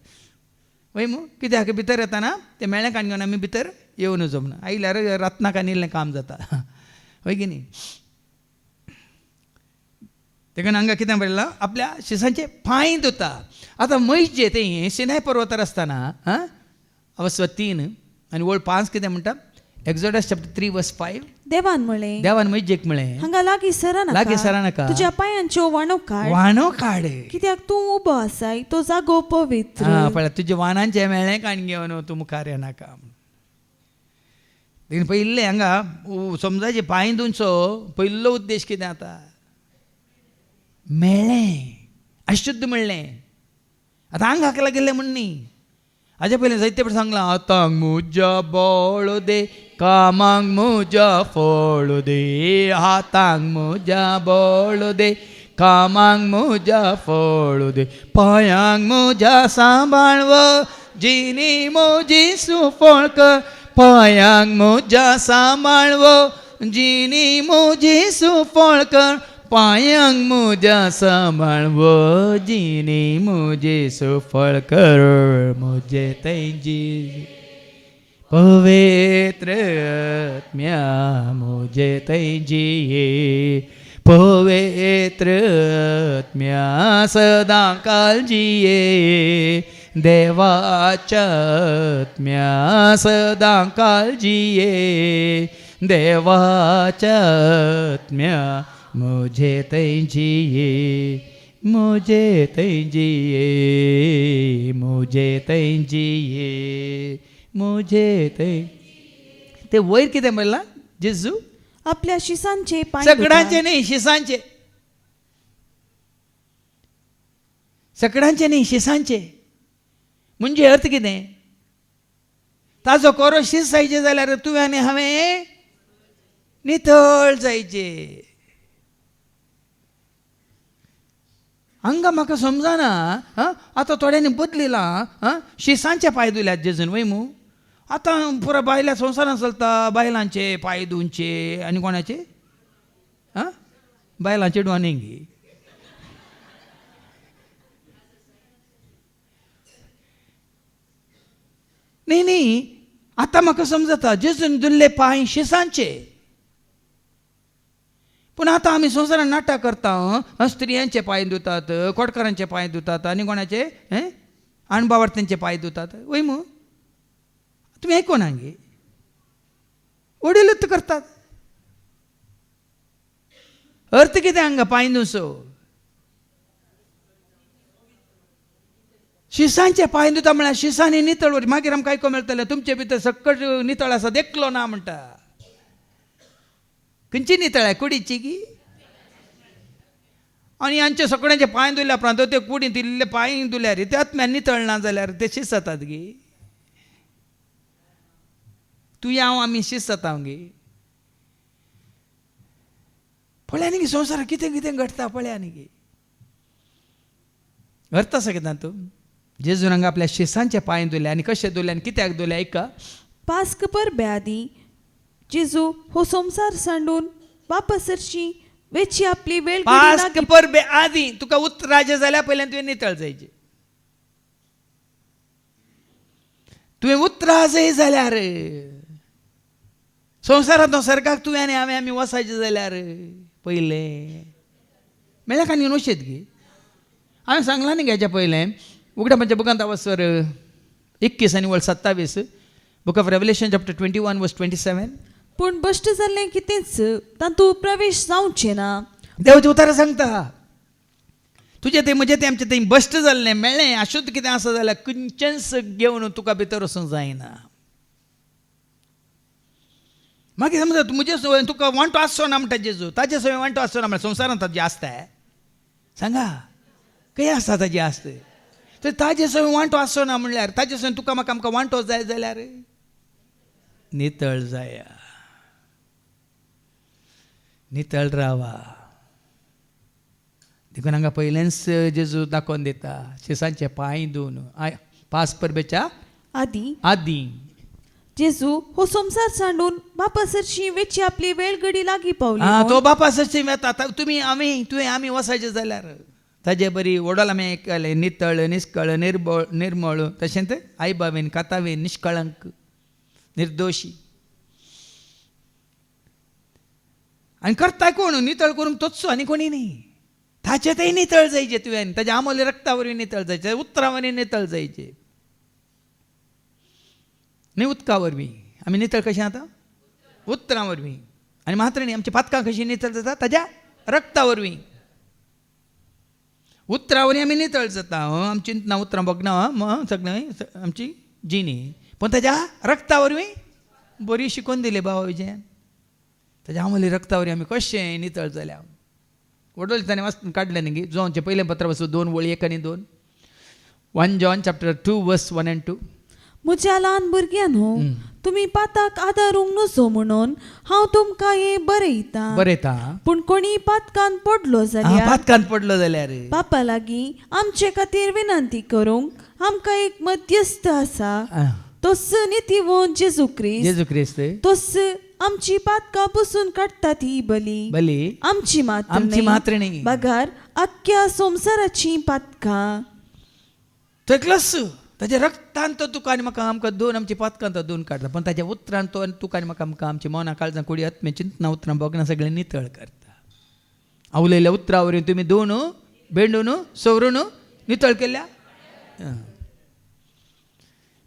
वय मू कित्याक भितर येताना तें मेळ्ळें काण घेवन आमी भितर येवन वचप ना आयल्यार रत्नाक आनिल्लें काम जाता वय की न्ही देखून हांगा कितें बरयलां आपल्या शिसांचे पांय धुता आतां म्हैस जे तें सिनाय पर्वतार आसतना अवस्व 3 आनी वळ 5 कितें म्हणटा एक्झोडस चॅप्टर 3 वर्स 5 देवान म्हळें देवान म्हैजेक म्हळें हांगा लागीं सरानाका तुज्या पांयांच्यो वाणो काड कित्याक तूं उबो आसाय तो जागो पवित्र पळय तुज्या वानांचें मेळ्ळें काण घेवन तूं मुखार येनाका देखून पयले हांगा समजायचे पांय धुवचो पयलो उद्देश कितें आतां मेळ्ळें अशुद्ध म्हणलें आतां आंगाक लागिल्लें म्हण न्ही हाजे पयलीं जायते फावटी सांगलां आतांक म्हज्या बळ दे कामांक म्हज्या फळ दे हातांक म्हज्या बळ दे कामांक म्हज्या फळ दे पांयांक म्हज्या सांबाळव जिणी म्हजी सुफळ कर पांयांक म्हज्या सांबाळव जिणी म्हजी सुफळ कर पांयांक म्हज्या सांबाळव जिणी म्हजी सुफळ कर म्हजे तेंची पवित्र आत्म्या म्हजे तेंची पवित्र आत्म्या सदां काळजी देवाच्या आत्म्या सदां काळजी देवाच्या आत्म्या मुझे तेंची मुझे तेंची मुझे तेंची मुझे ते वयर कितें म्हणलां जेजू आपल्या शिसांचे पांय सगळ्यांचे न्ही शिसांचे सगळ्यांचे न्ही शिसांचे म्हणजे अर्थ कितें ताजो कोरो शीस जायचे जाल्यार तुवें आनी हांवें नितळ जायचे हांगा म्हाका समजना आतां थोड्यांनी बदलिलां शिसांचे पांय धुल्यात जेजून वय मू आतां पुरो बायल्या संवसारांत चलता बायलांचे पांय धुवचे आनी कोणाचे बायलांचे डोनेंगी न्ही न्ही आतां म्हाका समजता जेजून धुल्ले पांय शिसांचे पूण आतां आमी संवसारांत नाटक करता स्त्रियांचे पांय धुतात कोडकारांचे पांय धुतात आनी कोणाचे आणबावार्थ्यांचे पांय धुतात वय मू तुमी आयकोना गे वडीलच करतात अर्थ कितें हांगा पांय धुसो शिसांचे पांय धुता म्हळ्यार शिसांनी नितळ उरता मागीर आमकां आयको मेळटलें तुमचे भितर सकट नितळ आसा देखलो ना म्हणटा खंयची नितळ आहे कुडीची की आनी हांचे सगळ्यांचे पांय धुल्या उपरांत ते कुडींत इल्ले पांय धुल्यार ते आत्म्यान नितळ ना जाल्यार ते शीस जातात गे तूं हांव आमी शीस जाता गे पळया न्ही संवसारांत कितें कितें घडटा पळया न्ही गे अर्थ आसा कितें तूं जेजून हांगा आपल्या शिसांचे पांय धुले आनी कशें धुले आनी कित्याक धुले ऐका. पास्क परबे आदी जेजू हो संसार सांडून वापस सरची वेची आपली वेळ पास्क परबे आदी तुका उतराचें जाल्यार पयल्यान तुवें नितळ जायचें. तुवें उतरा जाय जाल्यार संवसारांत सर्गाक तुवें आनी आमी वसायचे जाल्यार पयलें मेळ्ळें काणी नशेत गे. हांवें सांगलां न्ही हेच्या पयलें उगड्या म्हणजे बुकांत वचर 21 आनी 27 बुक ऑफ रेवलेशन चॅप्टर 21 वर्स 27. पूण बश्ट जाल्लें कितेंच तातूंत प्रवेश जावचें ना. देवाचें उतार सांगता तुजें तें म्हजें तें आमचें तें बश्ट जाल्लें मेळ्ळें अशुद्ध कितें आसा जाल्यार खंयचेंच घेवन तुका भितर वचूंक जायना. मागीर समजा म्हजे तुका वांटो आसचो ना म्हणटा जेजू ताजे सवय वांटो आसचो ना म्हणल्यार संवसारांत ताजें आसता सांगा खंय आसता ताजें आस्त तर ताजे सवय वांटो आसचो ना म्हणल्यार ताजे सवय तुका म्हाका आमकां वांटो जाय जाल्यार नितळ जाया नितळ रावा. देखून हांगा पयलेंच जेजू दाखोवन दिता शिसांचे पांय धुवन पास्क परबेच्या आदी जेजू हो संसार सांडून वापस सरची वेची आपली वेळ घडी लागीं पावली. तो बापास येता तुमी आमी वसायचे जाल्यार ताजे बरी वडोल आमी आयकले नितळ निश्कळ निर्मळ तशेंच आई बाबेन कातावेन निश्कळंक निर्दोशी आनी करता कोण नितळ करूंक तोच आनी कोणी न्ही. ताचे तें नितळ जायचे तुवें ताच्या आमोले रक्ता वरवीं नितळ जायचे उतरा वरवीं नितळ जायचे न्ही उदका वरवीं आमी नितळ कशें जाता उतरां वरवीं आनी मात्र न्ही आमची पातकां कशीं नितळ जाता ताज्या रक्ता वरवीं उतरां वरवीं आमी नितळ जाता. आमची ना उतरां बगना सगळें आमची जिणी पूण ताज्या रक्ता वरवीं बरी शिकोवन दिली बाबा विजयान ताज्या आमोली रक्ता वरवीं आमी कशें नितळ जाल्या. वडोल ताणें वाचून काडलें न्ही जोनचें पयलें पत्र वचून 2 वळी 1 आनी 2 1 John chapter 2 verse 1 and 2. म्हज्या ल्हान भुरग्यांनो तुमी पाताक आदारूंक नजो म्हणून हांव तुमकां हें बरयता. पूण कोणी पातकान पडलो जाल्यार पापा लागीं आमचे खातीर विनंती करूंक आमकां एक मध्यस्थ आसा तोच नितीवंत जेजू क्रिस्त तोच आमची पातकां पुसून काडटात ही बली आमची मात्र न्ही बगार आख्ख्या संवसाराची पातकां तकलस ताच्या रक्तान तो तुका आनी म्हाका आमकां दोन आमची पातकां तो दोन काडटा पण ताच्या उतरान तो तुका आनी म्हाका आमकां आमची मना काळजां कुडी आत्मे चिंतना उतरां बगना सगळें नितळ करता. आवलेल्या उतरा वरवीं तुमी दोन बेंडून सवरून नितळ केल्या.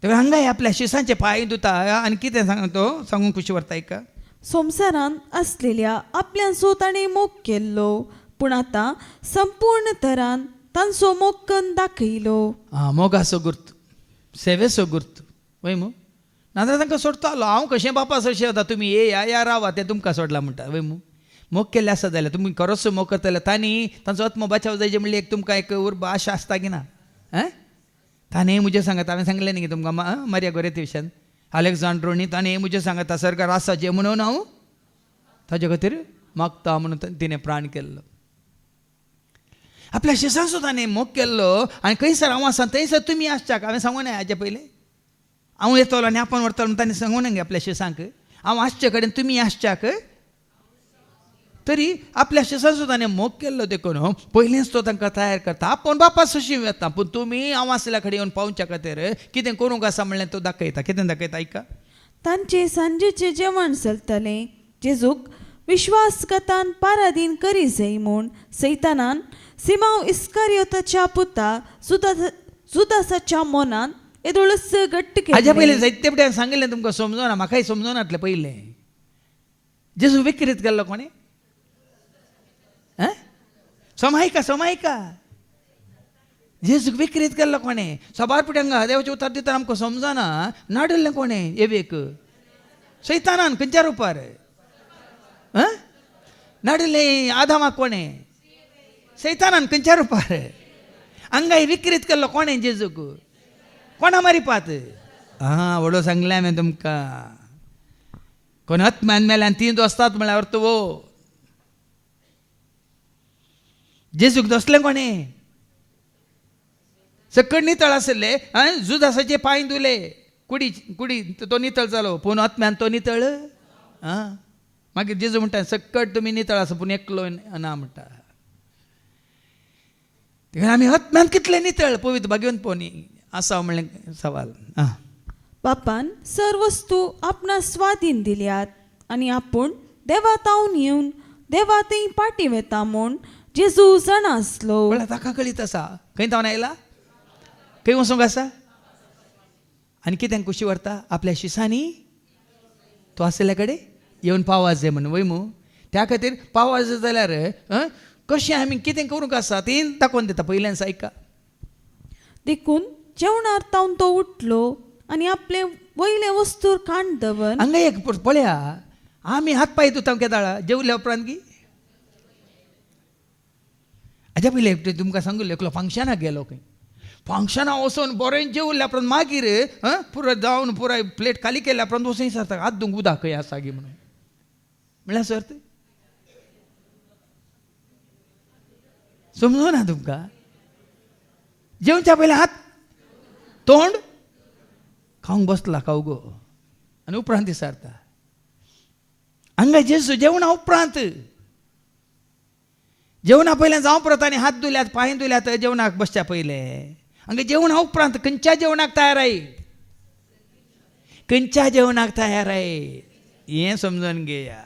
तेव्हा हांगाय आपल्या शिसांचे पांय धुता आनी कितें सांगतो सांगूंक खुशी व्हरता एका संवसारान आसलेल्या आपल्याचो ताणें मोग केल्लो पूण आतां संपूर्ण तरान तांचो मोग करून दाखयलो. मोगाचो गुर्त सेवेचो गुर्त वय मू नाजाल्यार तांकां सोडतालो हांव कशें बापास अशें वता तुमी या रावा तें तुमकां सोडला म्हणटा वय मू मोग केल्ले आसा जाल्यार तुमी खरोच मोग करता जाल्यार तांणी तांचो आत्मो बचाव जायचे म्हणल्यार एक तुमकां एक उर्ब आशा आसता की ना. ताणें मुझे सांगता हांवें सांगलें न्ही तुमकां मारिया गोरेतीविशान अलेक्झांड्रोनी ताणें मुझे सांगता सरकार आसा जें म्हणून हांव ताजे खातीर मागता म्हणून तिणें प्राण केल्लो. आपल्या शिसांचो ताणें मोग केल्लो आनी खंयसर हांव आसा थंयसर तुमी आसच्याक हांवें सांगूं ना हाजे पयलें हांव येतलो आनी आपण व्हरतलो म्हणून ताणें सांगूं ना गे आपल्या शिसांक हांव आसचे कडेन तुमी आसच्याक तरी आपल्या शिसांचो ताणें मोग केल्लो देखून पयलींच तो तांकां तयार करता आपूण बापास अशी येता पूण तुमी हांव आसल्या कडेन येवन पावच्या खातीर कितें करूंक आसा म्हणलें तो दाखयता. कितें दाखयता ऐका तांचे सांजेचें जेवण चलतलें जेजूक विश्वासघातान पाराधीन करी जाय म्हूण सैतानान सिमांव इस्कारियोताच्या पुता जुदासाच्या मनान येदोळस घट्ट केलें. हाज्या पयलीं जायते फावटी सांगिल्लें तुमकां समजोना म्हाकाय समजोनातलें पयलें जेजू विकृत केल्लो कोणें सोमायिका जेजूक विकृत केल्लो कोणें सबार पिट्यांगा देवाचें उतर दितना आमकां समजना नाडल्लें कोणें एवेक सैतानान खंयच्या रुपार नाडल्लें आदामाक कोणें सैतानान खंयच्या रुपार हांगाय विकृत केल्लो कोणें जेजूक कोणा मारिपात व्हडलो सांगलें हांवें तुमकां कोण आत्म्यान मेल्यान 3 दोस्तात म्हळ्यार अर्थ वो जेजूक दोसलें कोणें सकड नितळ आसले जुदासाचे पांय धुले कुडी कुडी तो नितळ जालो पूण आत्म्यान तो नितळ मागीर जेजू म्हणटा सकट तुमी नितळ आसा पूण एकलो ना म्हणटा. देखून आमी आत्म्यान कितले नितळ पवित्र भाग्यवंत पोवनी आसा म्हणलें सवाल. बापान सर्व वस्तू आपणास स्वाधीन दिल्यात आनी आपूण देवातावन येवन देवातय पाटी वेता म्हूण जेजू जाणा आसलो. म्हळ्यार ताका कळीत आसा खंय तावन आयला खंय वचूंक आसा आनी कित्याक कुशी व्हरता आपल्या शिसांनी तो आसल्या कडेन येवन पावाज जाय म्हणून वय मू त्या खातीर पावाज जाल्यार कशें आमी कितें करूंक आसा तें दाखोवन दिता पयल्यान आयका. देखून जेवणार तावन तो उठलो आनी आपले वयले वस्तूर कांड दवन हांगा एक पळया आमी हात पांय धुता केदाळा जेवल्या उपरांत की हाज्या पयलीं एकटे तुमकां सांगलो एकलो फंक्शनाक गेलो खंय फंक्शना वचून बरें जेवल्या उपरांत मागीर पुरो जावन पुराय प्लेट खाली केल्या उपरांत वचून विचारता हात धुवंक उदक खंय आसा गी म्हणून म्हळ्यार सर्त समजो ना तुमकां जेवच्या पयलीं हात तोंड खावंक बसला खाऊ गो आनी उपरांत विचारता. हांगा जेजू जेवणा उपरांत जेवणा पयलें जावं परत आनी हात धुल्यात पांय धुल्यात जेवणाक बसच्या पयलें हांगा जेवणा उपरांत खंयच्या जेवणाक तयार आय खंयच्या जेवणाक तयार आय हें समजून घेया.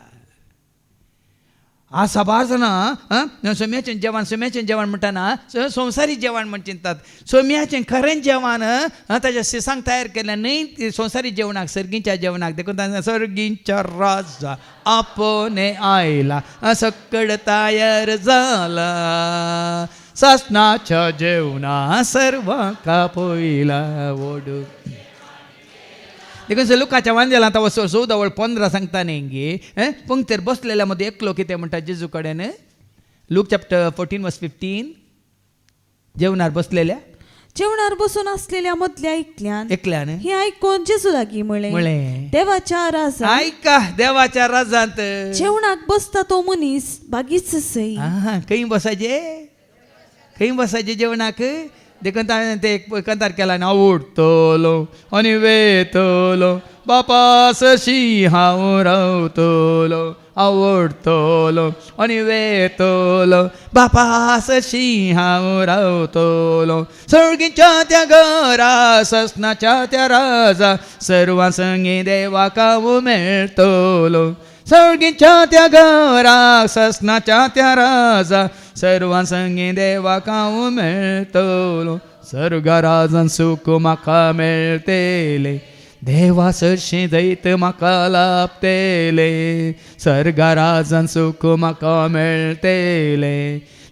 आज साबार जाणां सोम्याचें जेवण म्हणटाना संवसारी जेवण म्हण चिंतात. सोम्याचें खरें जेवण ताच्या सिसांक तयार केलें न्हय संवसारी जेवणाक सर्गीच्या जेवणाक देखून तांकां सर्गींच्या राजा आपोने आयला सकड तयार जाला सासणाच्या जेवणा सर्वांका पयला ओडू. देखून लुकाच्या वांजेला आता 14:15 सांगता न्ही पंक्तेर बसलेल्या मध्ये एकलो कितें म्हणटा जेजू कडेन लूक चॅप्टर 14:15 जेवणार बसलेल्या जेवणार बसून असलेल्या मदल्या एकल्यान हे ऐकून जेजू लागीं म्हळें देवाच्या राजा ऐका देवाच्या राजांत जेवणाक बसता तो मनीस बागीच सई. खंय बसायचे जेवणाक देखून ताणें ते एक कंतार केला आनी आवडटलो आनी वेतलो बापासशी हांव रावतलो आवडटलो आनी वेतलो बापासशी हांव रावतलो सर्गीच्या त्या घरा ससनाच्या त्या राजा सर्वां संगी देवाक हांव मेळटलो सर्गीच्या त्या घरा ससनाच्या त्या राजा सर्वां संगी देवाक हांव मेळटलो सर्गा राजान सूख म्हाका मेळटले देवा सरशी दैत म्हाका लाभतेले सर्गा राजान सूख म्हाका मेळटले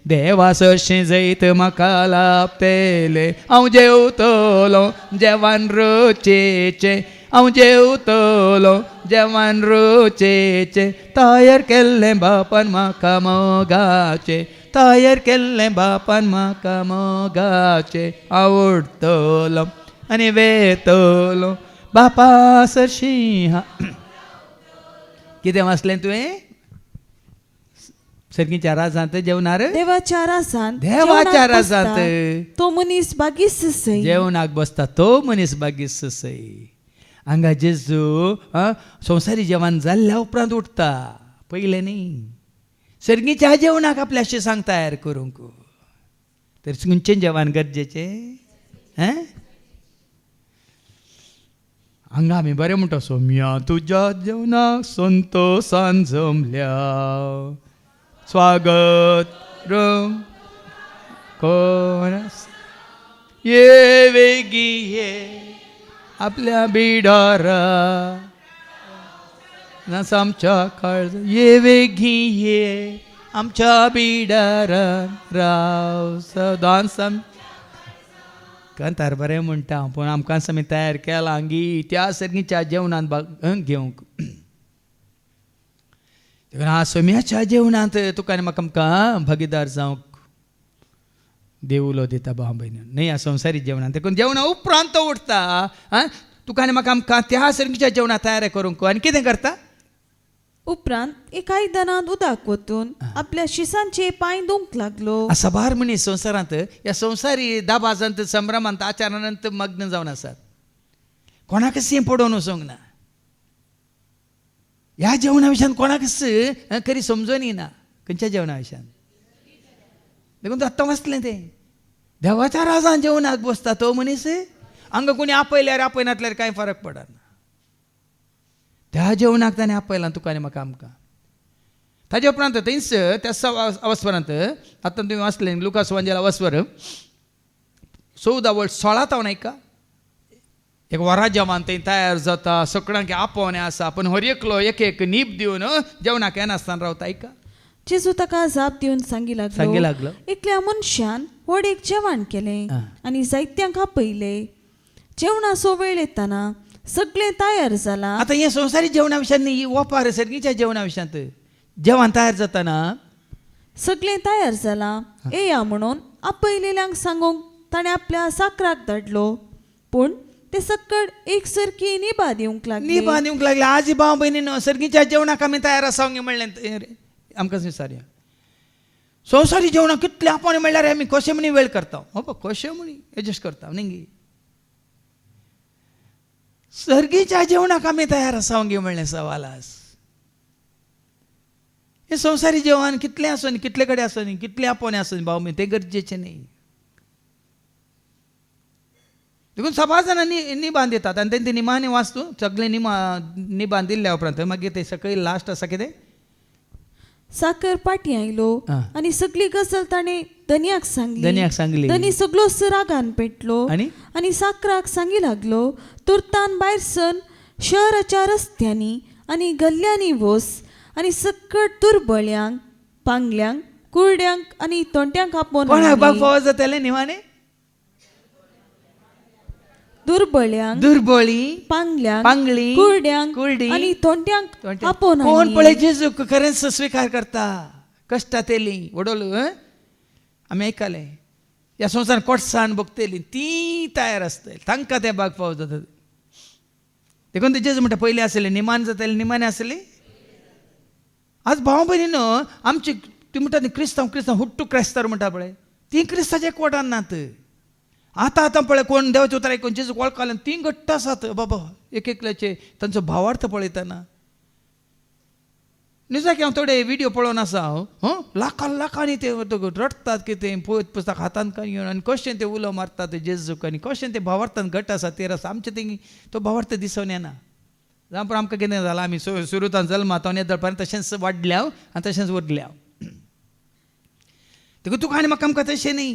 देवा सरशी जैत म्हाका लाभतेले हांव जेवतलो जेवण रुचेचे हांव जेवतलो जेवण रुचेचे तयार केल्लें बापान म्हाका मोगाचे तयार केल्लें बापान म्हाका मोगाचे आवडटलो आनी वेतलो बापा सरशी कितें वाचलें तुवें सर्गीच्या राजांत जेवणार देवाच्या राजांत तो मनीस बागीस सई जेवणाक बसता तो मनीस बागीस सई. हांगा जेजू संवसारी जेवण जाल्ल्या उपरांत उठता पयलें न्ही सर्गीच्या जेवणाक आपल्या शिसांक तयार करूंक तर खंयचें जेवण गरजेचें हांगा आमी बरें म्हणटा सोम्या तुज्या जेवणाक संतोशान जमल्या स्वागत रंग कोण ये वेगी ये आपल्या बिडारा नास आमच्या काळज ये वेगी ये आमच्या बिडारा राव सदां सम कंतार बरें म्हणटा पूण आमकां आमी तयार केला हांगी त्या सर्गीच्या जेवणांत घेवंक सोम्याच्या जेवणांत तुका आनी म्हाका आमकां भागीदार जावंक देवलो दिता भाव भयण न्ही ह्या संवसारी जेवणांत देखून जेवणा उपरांत तो उठता तुका आनी म्हाका आमकां त्या सर्गीच्या जेवणा तयार करूंक आनी कितें करता उपरांत एका आयदनांत उदक वतून आपल्या शिसांचे पांय धुवंक लागलो. असा बार मनीस संवसारांत ह्या संवसारी दाबाजांत संभ्रमांत आचारांत मग्न जावन आसात. कोणाकच हें पडोवन वचोंक ना. ह्या जेवणा विशयान कोणाकच खरी समजून येना. खंयच्या जेवणा विशयान देखून तूं आत्तां वाचलें तें देवाच्या राजान जेवणाक बसता तो मनीस हांगा कोणी आपयल्यार आपयनातल्यार कांय फरक पडना. त्या जेवणाक ताणें आपयलां तुका आनी म्हाका आमकां. ताजे उपरांत थंयच त्या अवस्वरांत आतां तुमी वाचलें लुकास वांजेला अवस्वर 14:16 हांव नायका. एक वरा जेवण थंय तयार जाता सगळ्यांक आपोवणें आसा पण हर एकलो एक एक नीप दिवन जेवणाक येनासतना रावता. ऐका जेजू ताका जाप दिवन सांगी लागलो. एकल्या मनशान व्हड एक जेवण केलें आनी जायत्यांक आपयलें. जेवणाचो वेळ येताना सगळें तयार जालां. आतां हें संवसारी जेवणा विशयान न्ही वपार सर्गीच्या जेवणा विशयांत जेवण तयार जाताना सगळें तयार जालां येया म्हणून आपयलेल्यांक सांगूंक ताणें आपल्या साकराक धाडलो. पूण ते सकड एक सरकी निभा दिवंक लागले. आजी भाव भयणीन सर्गीच्या जेवणाक आमी तयार आसा म्हणलें आमकां विचारया. संवसारी जेवणाक कितलें आपोवणें म्हणल्यार आमी कशें म्हणी वेळ करता. कशें म्हणी एडजस्ट करता न्ही. सर्गीच्या जेवणाक आमी तयार आसा म्हणलें सवाल आस. हें संवसारी जेवण कितलें आसूं कितले कडेन आसूं कितलें आपोवणें आसूं भाव तें गरजेचें न्ही. देखून सभा जाणां निबान दितात आनी तेंचे निमाणे वाचतू सगळें निबान दिल्ल्या उपरांत मागीर ते सकयल लास्ट आसा कितें साकर पाटी आयलो आनी सगळी गजाल ताणें धन्याक सांगली. धनी सगळो रागान पेटलो आनी साकराक सांगी लागलो तुर्तान भायर सर शहराच्या रस्त्यांनी आनी गल्ल्यांनी वस आनी सकट दुर्बळ्यांक पांगल्यांक कुरड्यांक आनी तोंट्यांक आपोवन जातालें निमाणे दुर्बळी पांगली कुरड्यांक आनी तोंट्यांक आपोवन कोण पळय जेजू खरेंच स्विकार करता कश्टांत येयलीं वडोल आमी आयकलें ह्या संवसारान कोटसान भोगतेलीं ती तयार आसतली तांकां तें भाग फावो जाता. देखून ते जेजू म्हणटा पयलीं आसलें निमान जातालें निमाणें आसलें. आज भाव भयणीन आमची ती म्हणटा न्ही क्रिस्तांव हुट्टू क्रायस्तांव म्हणटा पळय ती क्रिस्ताच्या एकवटान नात. आतां पळय कोण देवाचे उतर आयकून जेजू वळखलें ती घट्ट आसात बाबा एक एकल्याचे तांचो भावार्थ पळयतना. निजाक हांव थोडे व्हिडियो पळोवन आसा हांव लाखांनी ते रडटात कितें पळयत पुस्तक हातांत घेवन आनी कशें ते उलो मारतात जेजूक आनी कशें ते भावार्थान घट्ट आसा ते आसा आमचे थंय तो भावार्थ दिसून येना. जावं पण आमकां कितें जालां आमी सुरूतान जल्मात येदळपर्यंत तशेंच वाडल्या आनी तशेंच उरल्या. देखून तुका आनी म्हाका आमकां तशें न्ही.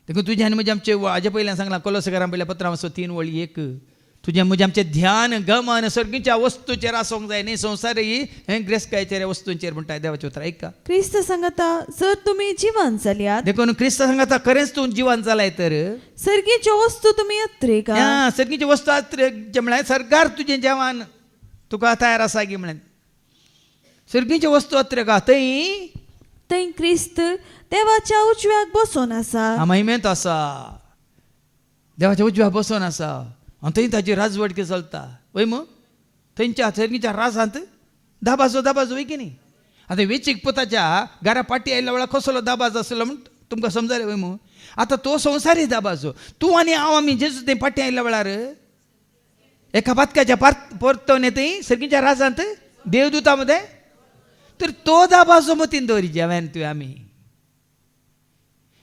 देखून तुजें आनी म्हजें आमचें हाजे पयल्यान सांगलां कोलोसकारां पयल्या पत्रां 3 वळी 1 तुजें म्हजें आमचें ध्यान गमन सर्गीच्या वस्तूचेर आसूंक जाय न्ही संवसार हें ग्रेस्कायचेर वस्तूंचेर म्हणटा देवाचें उतर ऐका. क्रिस्त सांगता जर तुमी जिवंत जाल्यात देखून क्रिस्त सांगता खरेंच तूं जिवंत जालाय तर सर्गीच्यो वस्तू तुमी अत्रेका. सर्गीच्यो वस्तू अत्रेक म्हळ्यार सरकार तुजें जेवण तुका तयार आसा गी म्हण सर्गीच्यो वस्तू अत्रेका थंय क्रिस्त देवाच्या उजव्याक बसून आसा. महिमेंत आसा देवाच्या उजव्याक बसून आसा आनी थंय ताची राजवट चलता वय मग थंयच्या सर्गीच्या राजांत दाबाजो वय की न्ही. आतां वेचीक पुताच्या घरा पाटी आयल्या वेळार कसलो दाबाज आसलो म्हण तुमकां समजलें वय मग. आतां तो संवसारी दाबाजो तूं आनी हांव आमी जेजू थंय पाटी आयल्या वेळार एका बातक्याच्या परतवने थंय सर्गीच्या राजांत देवदूता मध्ये तर तो दाबाजो मतीन दवरी जेवण तुवें आमी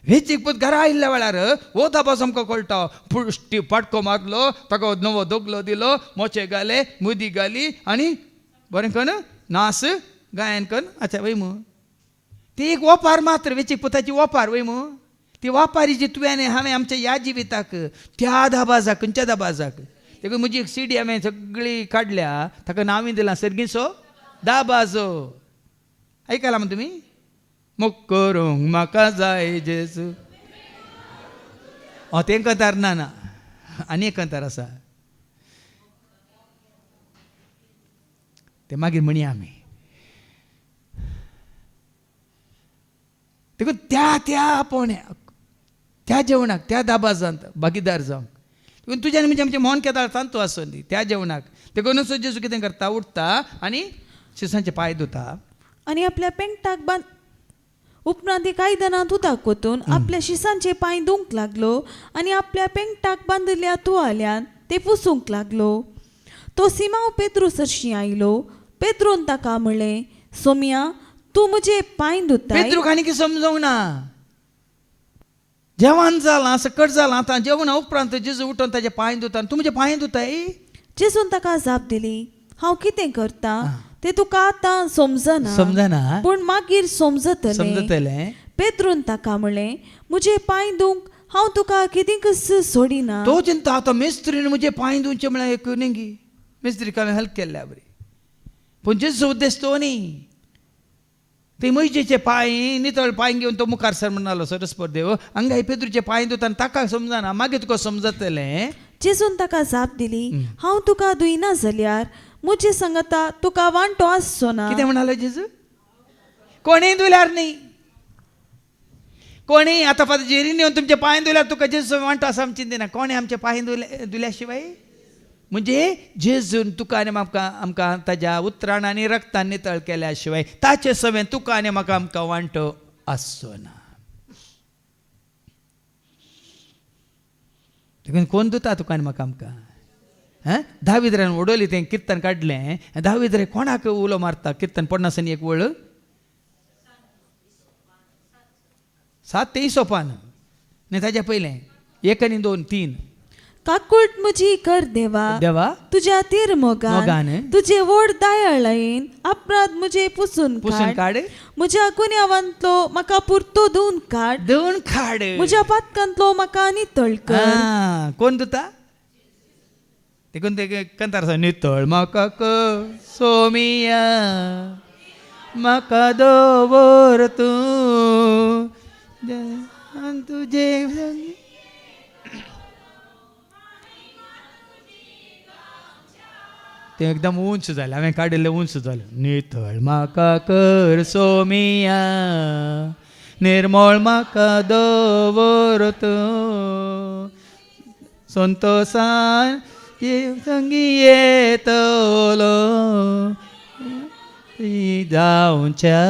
वेचीक पूत घरा आयिल्ल्या वेळार हो दाबाजो आमकां कळटा पुश्टी पाटको मारलो ताका नवो दोगलो दिलो मोचे घाले मुदी घाली आनी बरें करून नास गायन करून अच्छा वय मू ती एक वोपार मात्र वेचीक पुताची वोपार वय मू ती वापारी जी तुवें आनी हांवें आमच्या ह्या जिविताक त्या दाबाजाक खंयच्या दाबाजाक देखून म्हजी एक सीडी हांवें सगळी काडल्या ताका नांवी दिलां सर्गीचो दाबाजो. आयकलां मग तुमी मोक्कोरूंक म्हाका जाय जेजू तें कंतार ना आनी एक कंतार आसा ते मागीर म्हणया आमी. देखून त्या आपोवण्याक त्या जेवणाक त्या दाबाजांत भागीदार जावंक देखून तुज्यान म्हणजे आमचें मोन केदार तांतू आसूं न्ही त्या जेवणाक देखून जेजू कितें करता उठता आनी शिसांचे पाय धुता आणि आपल्या पेंगटाक उपरांत एक आयदनांत उदक ओतून आपल्या शिसांचे पांय धुवंक लागलो आणि आपल्या पेंगटाक बांदिल्ल्या तुवाल्यान ते पुसूंक लागलो. तो सिमांव पेद्रू सरशी आयलो. पेद्रोन ताका म्हणलें, सोम्या, तूं म्हजे पांय धुताय? पेद्रूक आनी समजूंक ना. जेवण जालां, सकट जालां, आतां जेवणा उपरांत जेजू उठोन ताजे पांय धुता. तूं म्हजे पांय धुताय? जेजून ताका जाप दिली, हांव कितें करता ते तुका आतां समजना, पूण मागीर समजतलें. पेद्रोन ताका म्हणलें, म्हजे पांय धुवंक हांव तुका कितेंकच सोडिना. तो चिंता आतां मेस्त्रीन म्हजे पांय धुवचे म्हळ्यार एक नेंगी मेस्त्रीक हांवें हेल्प केल्या बरी. पूण जेजू उद्देश तो न्ही. ते मयजेचे पांय नितळ पांय घेवन तो मुखार सर म्हणलो सरस्पर देव हांगा पेद्रूचे पांय धुता आनी ताका समजना. मागीर तुका समजतलें. जेजून ताका जाप दिली, हांव तुका धुयना जाल्यार म्हजे सांगता तुका वांटो आसचो ना. कितें म्हणालो जेजू? कोणीय धुल्यार न्ही, कोणीय आतां फाल्यां जेरीन येवन तुमचे पांय धुल्यार तुका जेजू वांटो आसा आमी चिंतिना. कोणें आमचे पांय धुल्या शिवाय म्हणजे जेजून तुका आनी म्हाका आमकां ताज्या उतराण आनी रक्तान नितळ केल्या शिवाय ताचे सवें तुका आनी म्हाका आमकां वांटो आसचो ना. देखून कोण धुता तुका आनी म्हाका आमकां? दाविद्रान ओडोली तें किर्तन काडलें. दाविद्रे कोणाक उलो मारता किर्तन पडनासनी एक वळ 7 ते हिसोपान न्ही ताच्या पयलें 1 आनी 2 3 काकूट म्हजी कर देवा, देवा तुज्या तिरमोगान तुजे व्हड दयाळायेन अपराध म्हजे पुसून काड. म्हज्या गुन्यांवांतलो म्हाका पुरतो धुवन काड. म्हज्या पातकांतलो म्हाका नितळ कर. कोण धुता? देखून ते कंतार नितळ म्हाका कर सोमिया, म्हाका दवर तूं तुजे. ते एकदम उंच जालें, हांवें काडिल्लें उंच जालें. नितळ म्हाका कर सोमिया, निर्मळ म्हाका दवर तूं संतोषान संगी येतलो जावच्या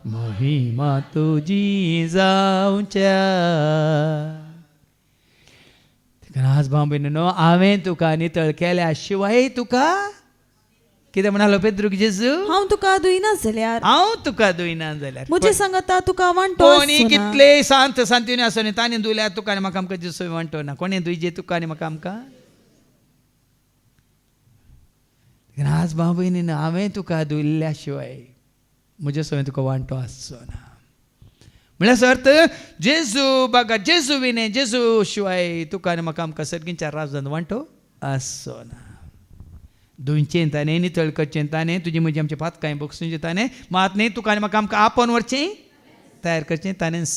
महिमा तुजी जावच्या. आज भाऊ हांवें तुका नितळ केल्या शिवाय तुका कितें म्हणालो पेद्रूक जेजू? हांव तुका धुयना जाल्यार म्हजे सांगता तुका वांटो कोणी कितले सांत सांतिनी आसो न्ही तांणी धुल्यार तुका आनी म्हाका आमकां जेजू वांटो ना. कोणें धुयजे तुका आनी म्हाका आमकां? आज भाऊ भयणीन हांवें तुका धुयल्ल्या शिवाय म्हजे सवय तुका वांटो आसचो ना. म्हळ्यार अर्थ जेजू बागा जेजू विने जेजू शिवाय तुका आनी म्हाका आमकां सर्गींच्या राजांत वांटो आसचो ना. धुंयचें ताणें नितळ करचें ताणें तुजी म्हजी आमचे पातकांय बोगसूंचें ताणें मात न्ही तुका आनी म्हाका आमकां आपोवन व्हरचें तयार करचें ताणेंच.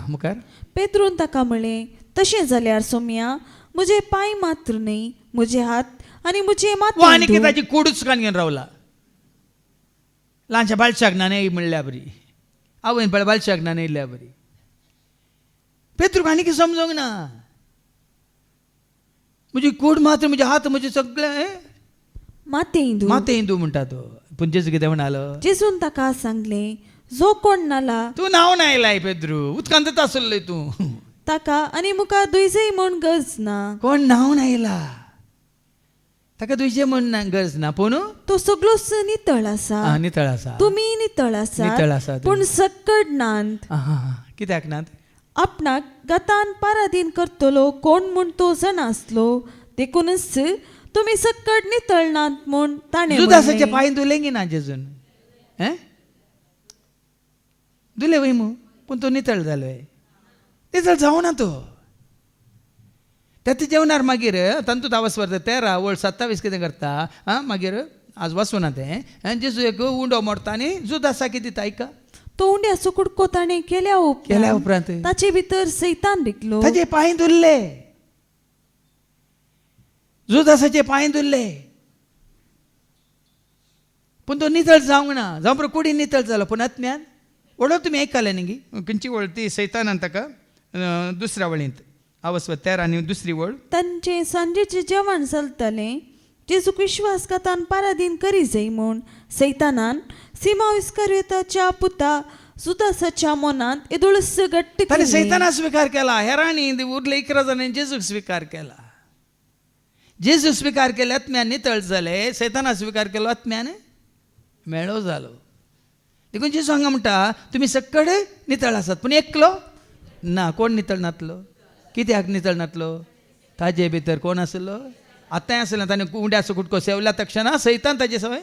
मुखार पेद्रोन ताका म्हणलें, तशें जाल्यार सोम्या म्हजे पांय मात्र न्ही म्हजे हात आनी म्हजे माथे आनी कितें ताची कूडूच कान घेवन रावला. ल्हानशा बालशाक ना न्ही म्हणल्यार बरी, आवयन पळय बालशाक ना न्हिल्ल्या बरी. पेद्रूक आनी कितें समजूंक ना. म्हजी कूड मात्र म्हजे हात म्हजे सगळे माते हिंदू म्हणटा तो. पूण जेजू कितें म्हणालो? जेजून ताका सांगलें, जो कोण नाला तूं नांव नायलाय पेद्रू, उदकांतच आसलय तूं. ताका आनी मुखार दुयजय म्हूण गरज ना. कोण नांव नायला ताका दुयजे म्हण गरज ना. पूण तो सगळोच नितळ आसा. नितळ आसा. तुमी नितळ आसा पूण सक्कड नांत. कित्याक नात? आपणाक गतान पाराधीन करतलो कोण म्हूण तो जण आसलो देखूनच तुमी सक्कड नितळ नात म्हूण ताणें जुदासाचे पांय धुलेंगी ना जेजून. धुले वय मू पूण तो नितळ जालोय. नितळ जावना तो. त्यात जेवणार मागीर तंतूत आवास्वर्त 13 वळ 27 कितें करता मागीर आज वचूना तें जेजू एक उंडो मोडटा आनी जुदासाक कितें दिता आयका. तो उंड्याचो कुडको ताणें केल्या उपरांत ताचे भितर सैतान रिकलो. ताचे पांय धुल्ले, जुदासाचे पांय धुल्ले पूण तो नितळ जावंक ना. जावं बरो कुडी नितळ जालो पूण आत्म्यान वळो तुमी आयकले न्ही खंयची वळ ती सैतानान ताका दुसऱ्या वळींत आवास्वत 13 आनी दुसरी वळ. तांचे सांजेचें जेवण चलतलें जेजूक विश्वासघातान पाराधीन करी जाय म्हूण सैतानान सिमोन इस्करियोताच्या पुता जुदासाच्या मनांत येदुळस घट्ट ताणें केली. सैताना स्वीकार केला. हेरांनी उरले 11 जाणांनी जेजूक स्वीकार केला. जेजू स्वीकार केले आत्म्यान नितळ जाले. सैताना स्वीकार केलो आत्म्यान मेळो जालो. देखून जेजू हांगा म्हणटा तुमी सकड नितळ आसात पूण एकलो ना. कोण नितळ नातलो? कित्याक नितळ नातलो? ताजे भितर कोण आसलो? आतांय आसलें. ताणें उंड्याचो कुटको सेवल्या तक्षणा सैतान ताजे सवय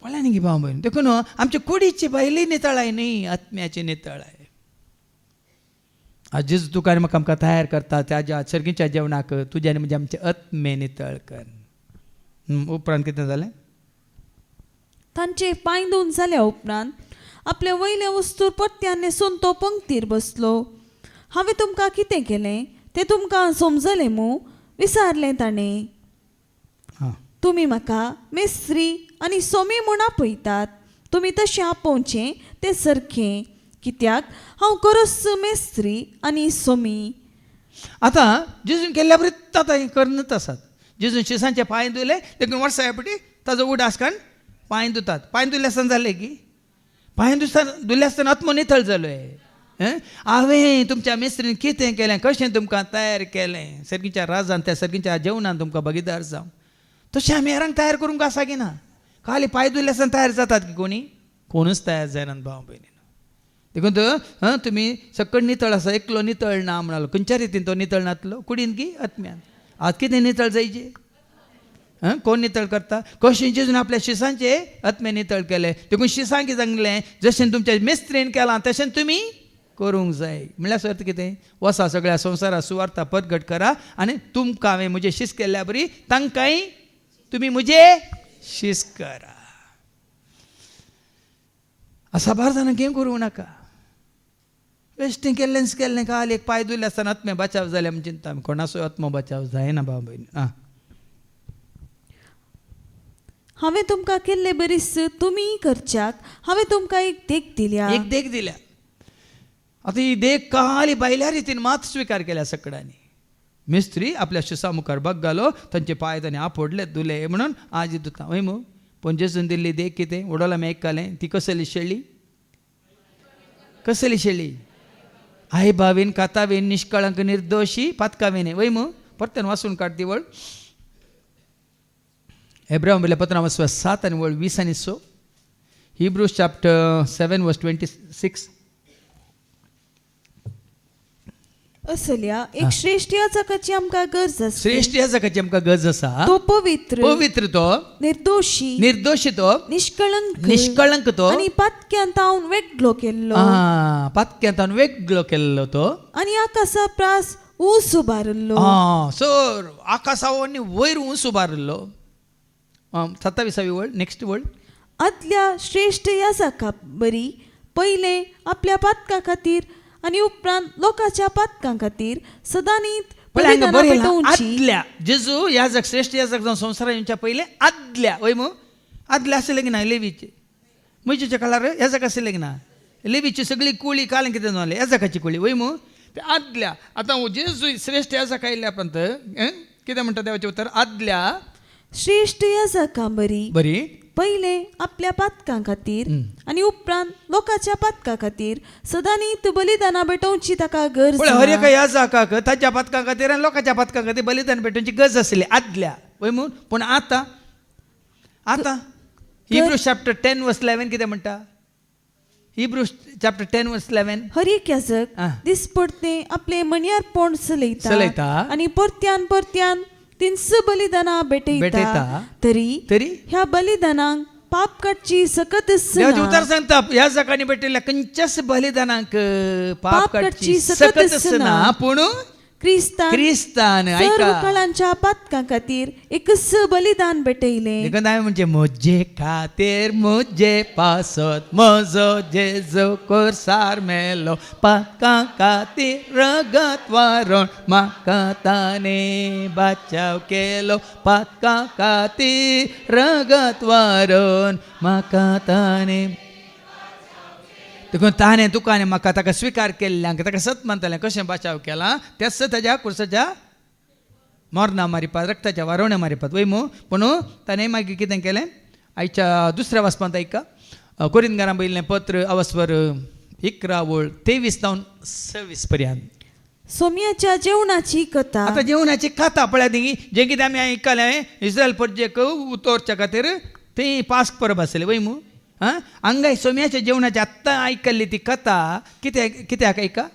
पळय न्ही भाव भयण. देखून आमच्या कुडीची भायली नितळाय न्ही, आत्म्याची नितळाय. आज जेजू तुका आनी म्हाका आमकां तयार करता त्याच्या सर्गीच्या जेवणाक तुज्या आनी म्हणजे आमचे आत्मे नितळ कर. उपरांत कितें जालें? तांचे पांय धुवन जाल्या उपरांत आपल्या वयल्या वस्तूर परत्यान न्हेसून तो पंक्तीर बसलो. हांवें तुमकां कितें केलें तें तुमकां समजलें मू विचारलें ताणें. हां तुमी म्हाका मेस्त्री आनी सोमी म्हूण आपयतात. तुमी तशें आपोवचें तें सारकें, कित्याक हांव खरोच मेस्त्री आनी सोमी. आतां जेजून केल्ल्या बरी आतां करनच आसात. जेजून शिसांचे पांय धुले देखून वर्सा फाटी ताजो उड आसकान पांय धुतात. पांय धुले आसतना जालें की पांय धुले आसतना आत्मो नितळ जालोय. हांवें तुमच्या मेस्त्रीन कितें केलें, कशें तुमकां तयार केलें, सर्गीच्या राजान त्या सर्गीच्या जेवणान तुमकां भागीदार जावं. तशें आमी हेरांक तयार करूंक आसा की ना? खाली पांय धुले आसतना तयार जातात की कोणी? कोणूच तयार जायनात भाव भयणी. देखून तुमी सकड नितळ आसा, एकलो नितळ ना म्हणालो. खंयच्या रितीन तो नितळ नातलो? कुडीन की आत्म्यान? आज कितें नितळ जायचे? कोण नितळ करता? कशें जेजून आपल्या शिसांचे आत्मे नितळ केले. देखून शिसांक कितें सांगलें, जशें तुमच्या मेस्त्रीन केलां तशें तुमी करूंक जाय. म्हणल्यार अर्थ कितें? वसा सगळ्या संवसारा सुवार्ता परगट करा आनी तुमकां हांवें म्हजे शिस्त केल्ल्या बरी तांकांय तुमी म्हजे शिस्त करा. असा बार जाणां केम करूंक नाका. बेश्टें केल्लें काल एक पांय धुले आसतना आत्मे बचाव जाले म्हण चिंता. आमी कोणाचोय आत्मो बचाव जायना भाव भयणी. हांवें तुमकां केल्ले बरीस तुमी करच्याक हांवें तुमकां एक देख दिल्या. एक देख दिल्या. आतां ही देख काली भायल्या रितीन मात स्वीकार केल्या सकडांनी. मिस्त्री आपल्या शिसा मुखार बग घालो, तांचे पांय ताणें आपडले धुले म्हणून आज धुता. हय मू पूण जेजून दिल्ली देख कितें? उडोला आमी आयकलें ती कसली शेळी? कसली शेळी? आई भावीन कातावीन निष्कळंक निर्दोशी पातकावीन. वय मू परतन वाचून काड ती वळ. एब्राहिम बरयल्या पत्रां 7 आनी वळ 20 आनी 6. हिब्रूज चॅप्टर 7 वर्स 26. असल्या एक श्रेष्ठ याजकाची आमकां गरज आसा. श्रेष्ठ याजकाची आमकां गरज आसा. तो पवित्र, पवित्र तो, निर्दोशी तो, निष्कळंक तो आनी पातक्यांत हांव वेगळो केल्लो. पातक्यांत हांव वेगळो केल्लो तो आनी आकाशा प्रास ऊस उबारलो. सर आकाशावनी वयर ऊंच उबारलो. 27वी वळ. नेक्स्ट वळ. आदल्या श्रेष्ठ याजका बरी पयले आपल्या पातका खातीर आनी उपरांत लोकांच्या पातकां खातीर सदांनीत बलिदानां पेटोवची. आदल्या जेजू याजक श्रेष्ठ याजक जावन संवसारांत येवच्या पयले आदल्या वय मू आदल्या आसले की ना लेवीचे? म्हयजेच्या काळार याजक आसले की ना? लेवीची सगळी कुळी काल कितें जालें? याजकाची कुळी वय मू ते आदल्या. आतां जेजू श्रेष्ठ याजक आयिल्ल्या उपरांत कितें म्हणटा देवाचें उतर? आदल्या श्रेष्ठ याजका बरी पयले आपल्या पातकां खातीर आनी उपरांत लोकांच्या पातकां खातीर सदांनीत बलिदानां पेटोवची ताका गरज. हर एका याजकाक ताच्या पातकां खातीर आनी लोकांच्या पातकां खातीर बलिदान पेटोवची गरज आसली आदल्या वय मू. पूण आतां हिब्रूज चॅप्टर 10 वर्स 11 कितें म्हणटा? हिब्रूज चॅप्टर 10 वर्स 11. हर एक याजक दिसपडते आपले मणयारपण चलयता आनी परत्यान तिन्स बलिदानां भेटयता. तरी ह्या बलिदानांक पाप काडची सकत उतर सांगता याजकांनी भेटलेल्या खंयच्याच बलिदानांक पाप काडची सकत ना. पूण क्रिस्तान काळांच्या पातकां खातीर एकच बलिदान भेटयलें. म्हणजे म्हजे खातीर म्हजे पासत म्हजो जेजू कोरसार मेलो. पातकां खातीर रगत वारोन म्हाका ताणें बचाव केलो. पातकां खातीर रगत वारोन म्हाका ताणें. देखून ताणें तुका आनी म्हाका ताका स्विकार केल्ल्यांक ताका सत मानतालें कशें बचाव केला तेच ताज्या कुर्साच्या मोरना मारिपात रक्ताच्या वारवण्या मारिपात वय मू पूण ताणें मागीर कितें केलें आयच्या दुसऱ्या वाचपांत ऐका कोरिंदकारां बयिल्लें पत्र अवस्वर 11:23-26 पर्यंत सोम्याच्या जेवणाची कथा. आता जेवणाची कथा पळयात न्ही जें कितें आमी आयकलें इस्रायल परजेक उतोरच्या खातीर तें पास्क परब आसलें वय मू हांगाय सोम्याच्या जेवणाची आत्तां आयकल्ली ती कथा कित्याक ऐका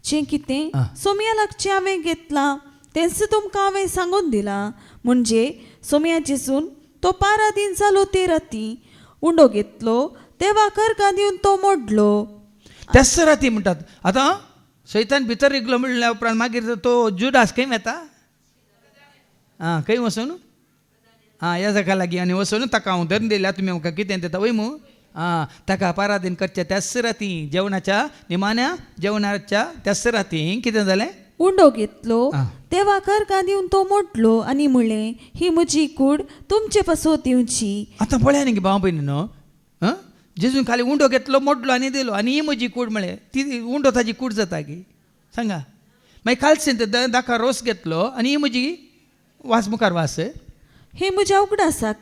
जें कितें सोम्यालागचें हांवें घेतलां तेंच तुमकां हांवें सांगून दिलां. म्हणजे सोम्या जेजून तो 12 दीन जालो ते राती उंडो घेतलो तेव्हा करगा दिवन तो मोडलो. त्याच राती म्हणटात. आतां सैतान भितर इगलो म्हणल्या उपरांत मागीर तो जुडास खंय येता खंय वचून ह्या जाका लागीं आनी वचून ताका हांव धरून दिल्या तुमी म्हाका कितें दिता वय मू ताका पराधीन करच्या त्याच राती जेवणाच्या निमाण्या जेवणाच्या त्याच राती कितें जालें उंडो घेतलो तेव्हा करगा दिवन तो मोडलो आनी म्हणलें ही म्हजी कूड तुमचे पासो दिवची. आतां पळया न्ही भाव भयणीनो जेजून खाली उंडो घेतलो मोडलो आनी दिलो आनी ही म्हजी कूड म्हळें ती उंडो ताजी कूड जाता गी सांगा. मागीर कालसें दाखा रोस घेतलो आनी ही म्हजी वास मुखार वास हे म्हज्या उगडासा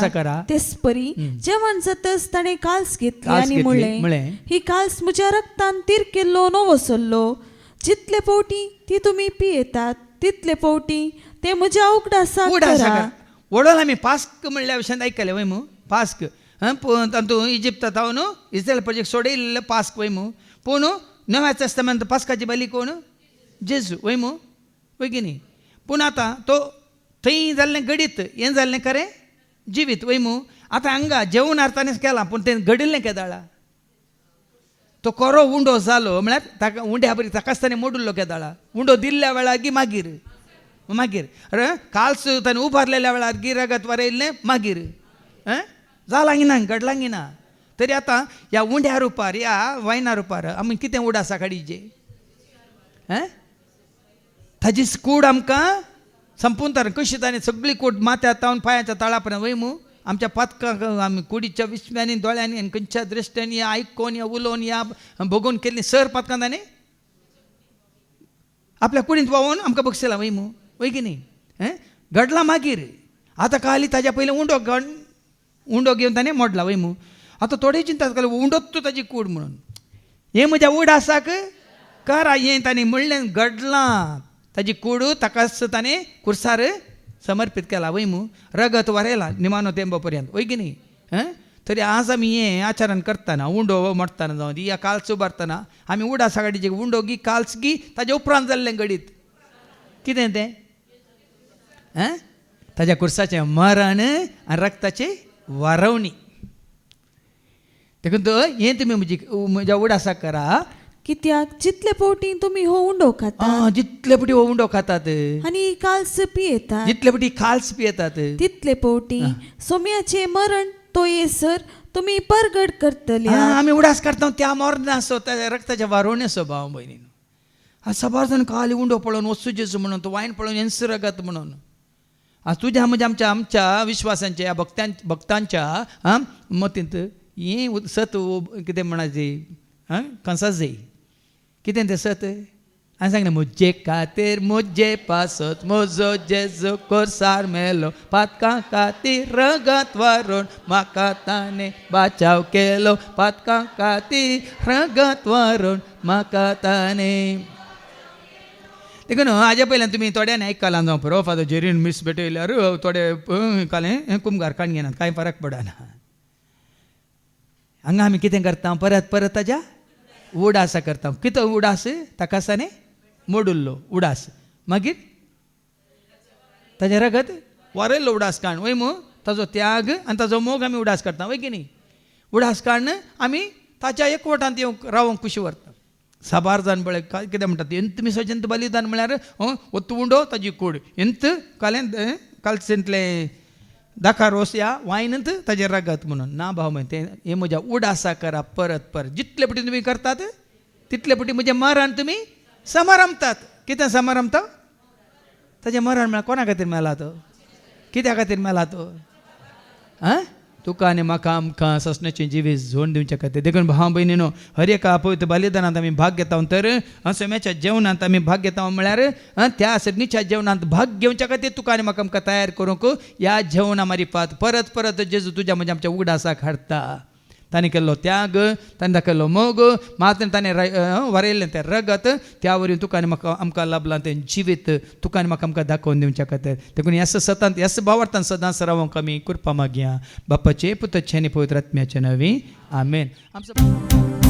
करा. तेच परी जेवण जातच ताणें काल्स घेतली आनी म्हणलें ही काल्स म्हज्या रक्तान तीर केल्लो नवो सल्लो. जितले फावटी ती तुमी पियेतात तितले फावटी ते म्हज्या उगडासा करा. वडोल आमी पास्क म्हणल्या विशयान आयकलें वय मू पास्क तातूंत इजिप्तांत हांव न्हू इस्रायल प्रजेक सोडयल्लें पास्क वय मू पूण नव्या तेस्तामेंत पास्काची बली कोण जेजू वय मू वय की न्ही. पूण आतां तो थंय जाल्लें घडीत हें जाल्लें खरें जिवीत वय मू. आतां हांगा जेवण ताणें केलां पूण तें घडिल्लें केदाळा तो कोरो उंडो जालो म्हळ्यार ताका उंड्या बरी ताकाच ताणें मोडुल्लो केदाळा उंडो दिल्ल्या वेळार गी मागीर काल्स ताणें उबारलेल्या वेळार गिरागत वरयल्लें मागीर जालांगी घडलांगी तरी आतां ह्या उंड्या रुपार ह्या वायना रुपार आमी कितें उडासा काडीचे ताजी कूड आमकां संपून तर कशी ताणें सगळी कूड माथ्या तावन पांयाच्या तळा पर्यंत वय मू आमच्या पातकांक आमी कुडीच्या विश्व्यांनी दोळ्यांनी आनी खंयच्या दृश्ट्यांनी या आयकोन या उलोवन या भोगून केल्ली सर पातकां ताणें आपल्या कुडींत वावून आमकां बक्षिला वय मू वय की न्ही घडला मागीर आतां कळली ताज्या पयलीं उंडो घेवन ताणें मोडला वय मू. आतां थोडे चिंता उंडोच ताजी कूड म्हणून हें म्हज्या उडासाक करा हें ताणें म्हणलें घडलां ताजी कूड ताकाच ताणें कुर्सार समर्पीत केला वय मू. रगत वरयला निमानो तेंबो पर्यंत वय की न्ही. तरी आज आमी हें आचरण करतना उंडो मोडटना जावं दी या काल्स उबारतना आमी उडासा गाडीचे उंडो गी काल्स गी ताजे उपरांत जाल्लें घडीत कितें तें ताज्या कुर्साचें मरण आनी रक्ताची वारवणी. देखून हें तुमी म्हज्या उडासा करा. कित्याक जितले फावटी तुमी हो उंडो खाता जितले फावटी हो उंडो खातात आनी काल्स पियेतात जितले फावटी काल्स पियेतात तितले फावटी सोम्याचें मरण तो येसर तुमी परगट करतले. आमी उडास करता त्या मोरनासो त्या रक्ताच्या वारवण्याचो भाव भयणीन सबार जाण काली उंडो पळोवन वस्तू जेजू म्हणून तो वायन पळोवन हेंस रगत म्हणून तुज्या म्हणजे आमच्या विश्वासांच्या या भक्तांच्या मतींत हें सत कितें म्हणायचें कंसाच जाय कितें तें सत हांवें सांगलें म्हजे खातीर म्हजे पासत म्हजो जेजू कोर्सार मेलो पातकां खातीर रगत व्हारोवन म्हाका ताणें बाचाव केलो पातकां खातीर रगत व्हारोवन म्हाका ताणें. देखून हाजे पयल्यान तुमी थोड्यांनी आयकलां जावं पुरो फादर जेरीन मिस भेटयल्यार थोडे कालें कुमगार काण घेनात कांय फरक पडना. हांगा आमी कितें करता परत ताज्या उडासा करता. कितें उडास ताकाच ताणें मोडुल्लो उडास मागीर ताजें रगत वरयल्लो उडास काण वय मू ताजो त्याग आनी ताजो मोग आमी उडास करता वय की न्ही. उडास काण आमी ताच्या एकवटांत येवंक रावंक कुशी व्हरता. साबार जाण पळय कितें म्हणटात एंत मिसोजेंत बलिदान म्हळ्यार ಒತ್ತು ಉಂಡೋ ताजी कूड ಎಂತ कालसेंतले दाखा रोस या वायनंत ताजें रगत म्हणून ना भाव तें हें म्हज्या उडासा करा परत जितले पटी तुमी करतात तितले पटी म्हजें मरण तुमी समारंभतात. कितें समारंभता ताजें मरण म्हळ्यार कोणा खातीर मेला तो कित्या खातीर मेला तो तुका आनी म्हाका आमकां ससण्याचें जिवीत झोड दिवचे खातीर देखून भाव भयणीनो हर एका पवित्र बलिदानांत आमी भाग घेता तर सोम्याच्या जेवणांत आमी भाग घेता म्हळ्यार त्या सगळीच्या जेवणांत भाग घेवच्या खातीर तुका आनी म्हाका आमकां तयार करूंक ह्या जेवणा मारिफात परत परत जेजू तुज्या म्हणजे आमच्या उगडासाक हाडटा. ताणें केल्लो त्याग, ताणें दाखयल्लो मोग, मात्र ताणें वरयल्लें तें रगत, त्या वरवीं तुका आनी म्हाका आमकां लाभलां तें जिवीत तुका आनी म्हाका आमकां दाखोवन दिवच्या खातीर. देखून ह्या सतांत ह्या भावार्थान सदांच रावूंक आमी कृपा मागया बापाचे पुताचे आनी पवित्र आत्म्याचे नवी आमेन. आमचो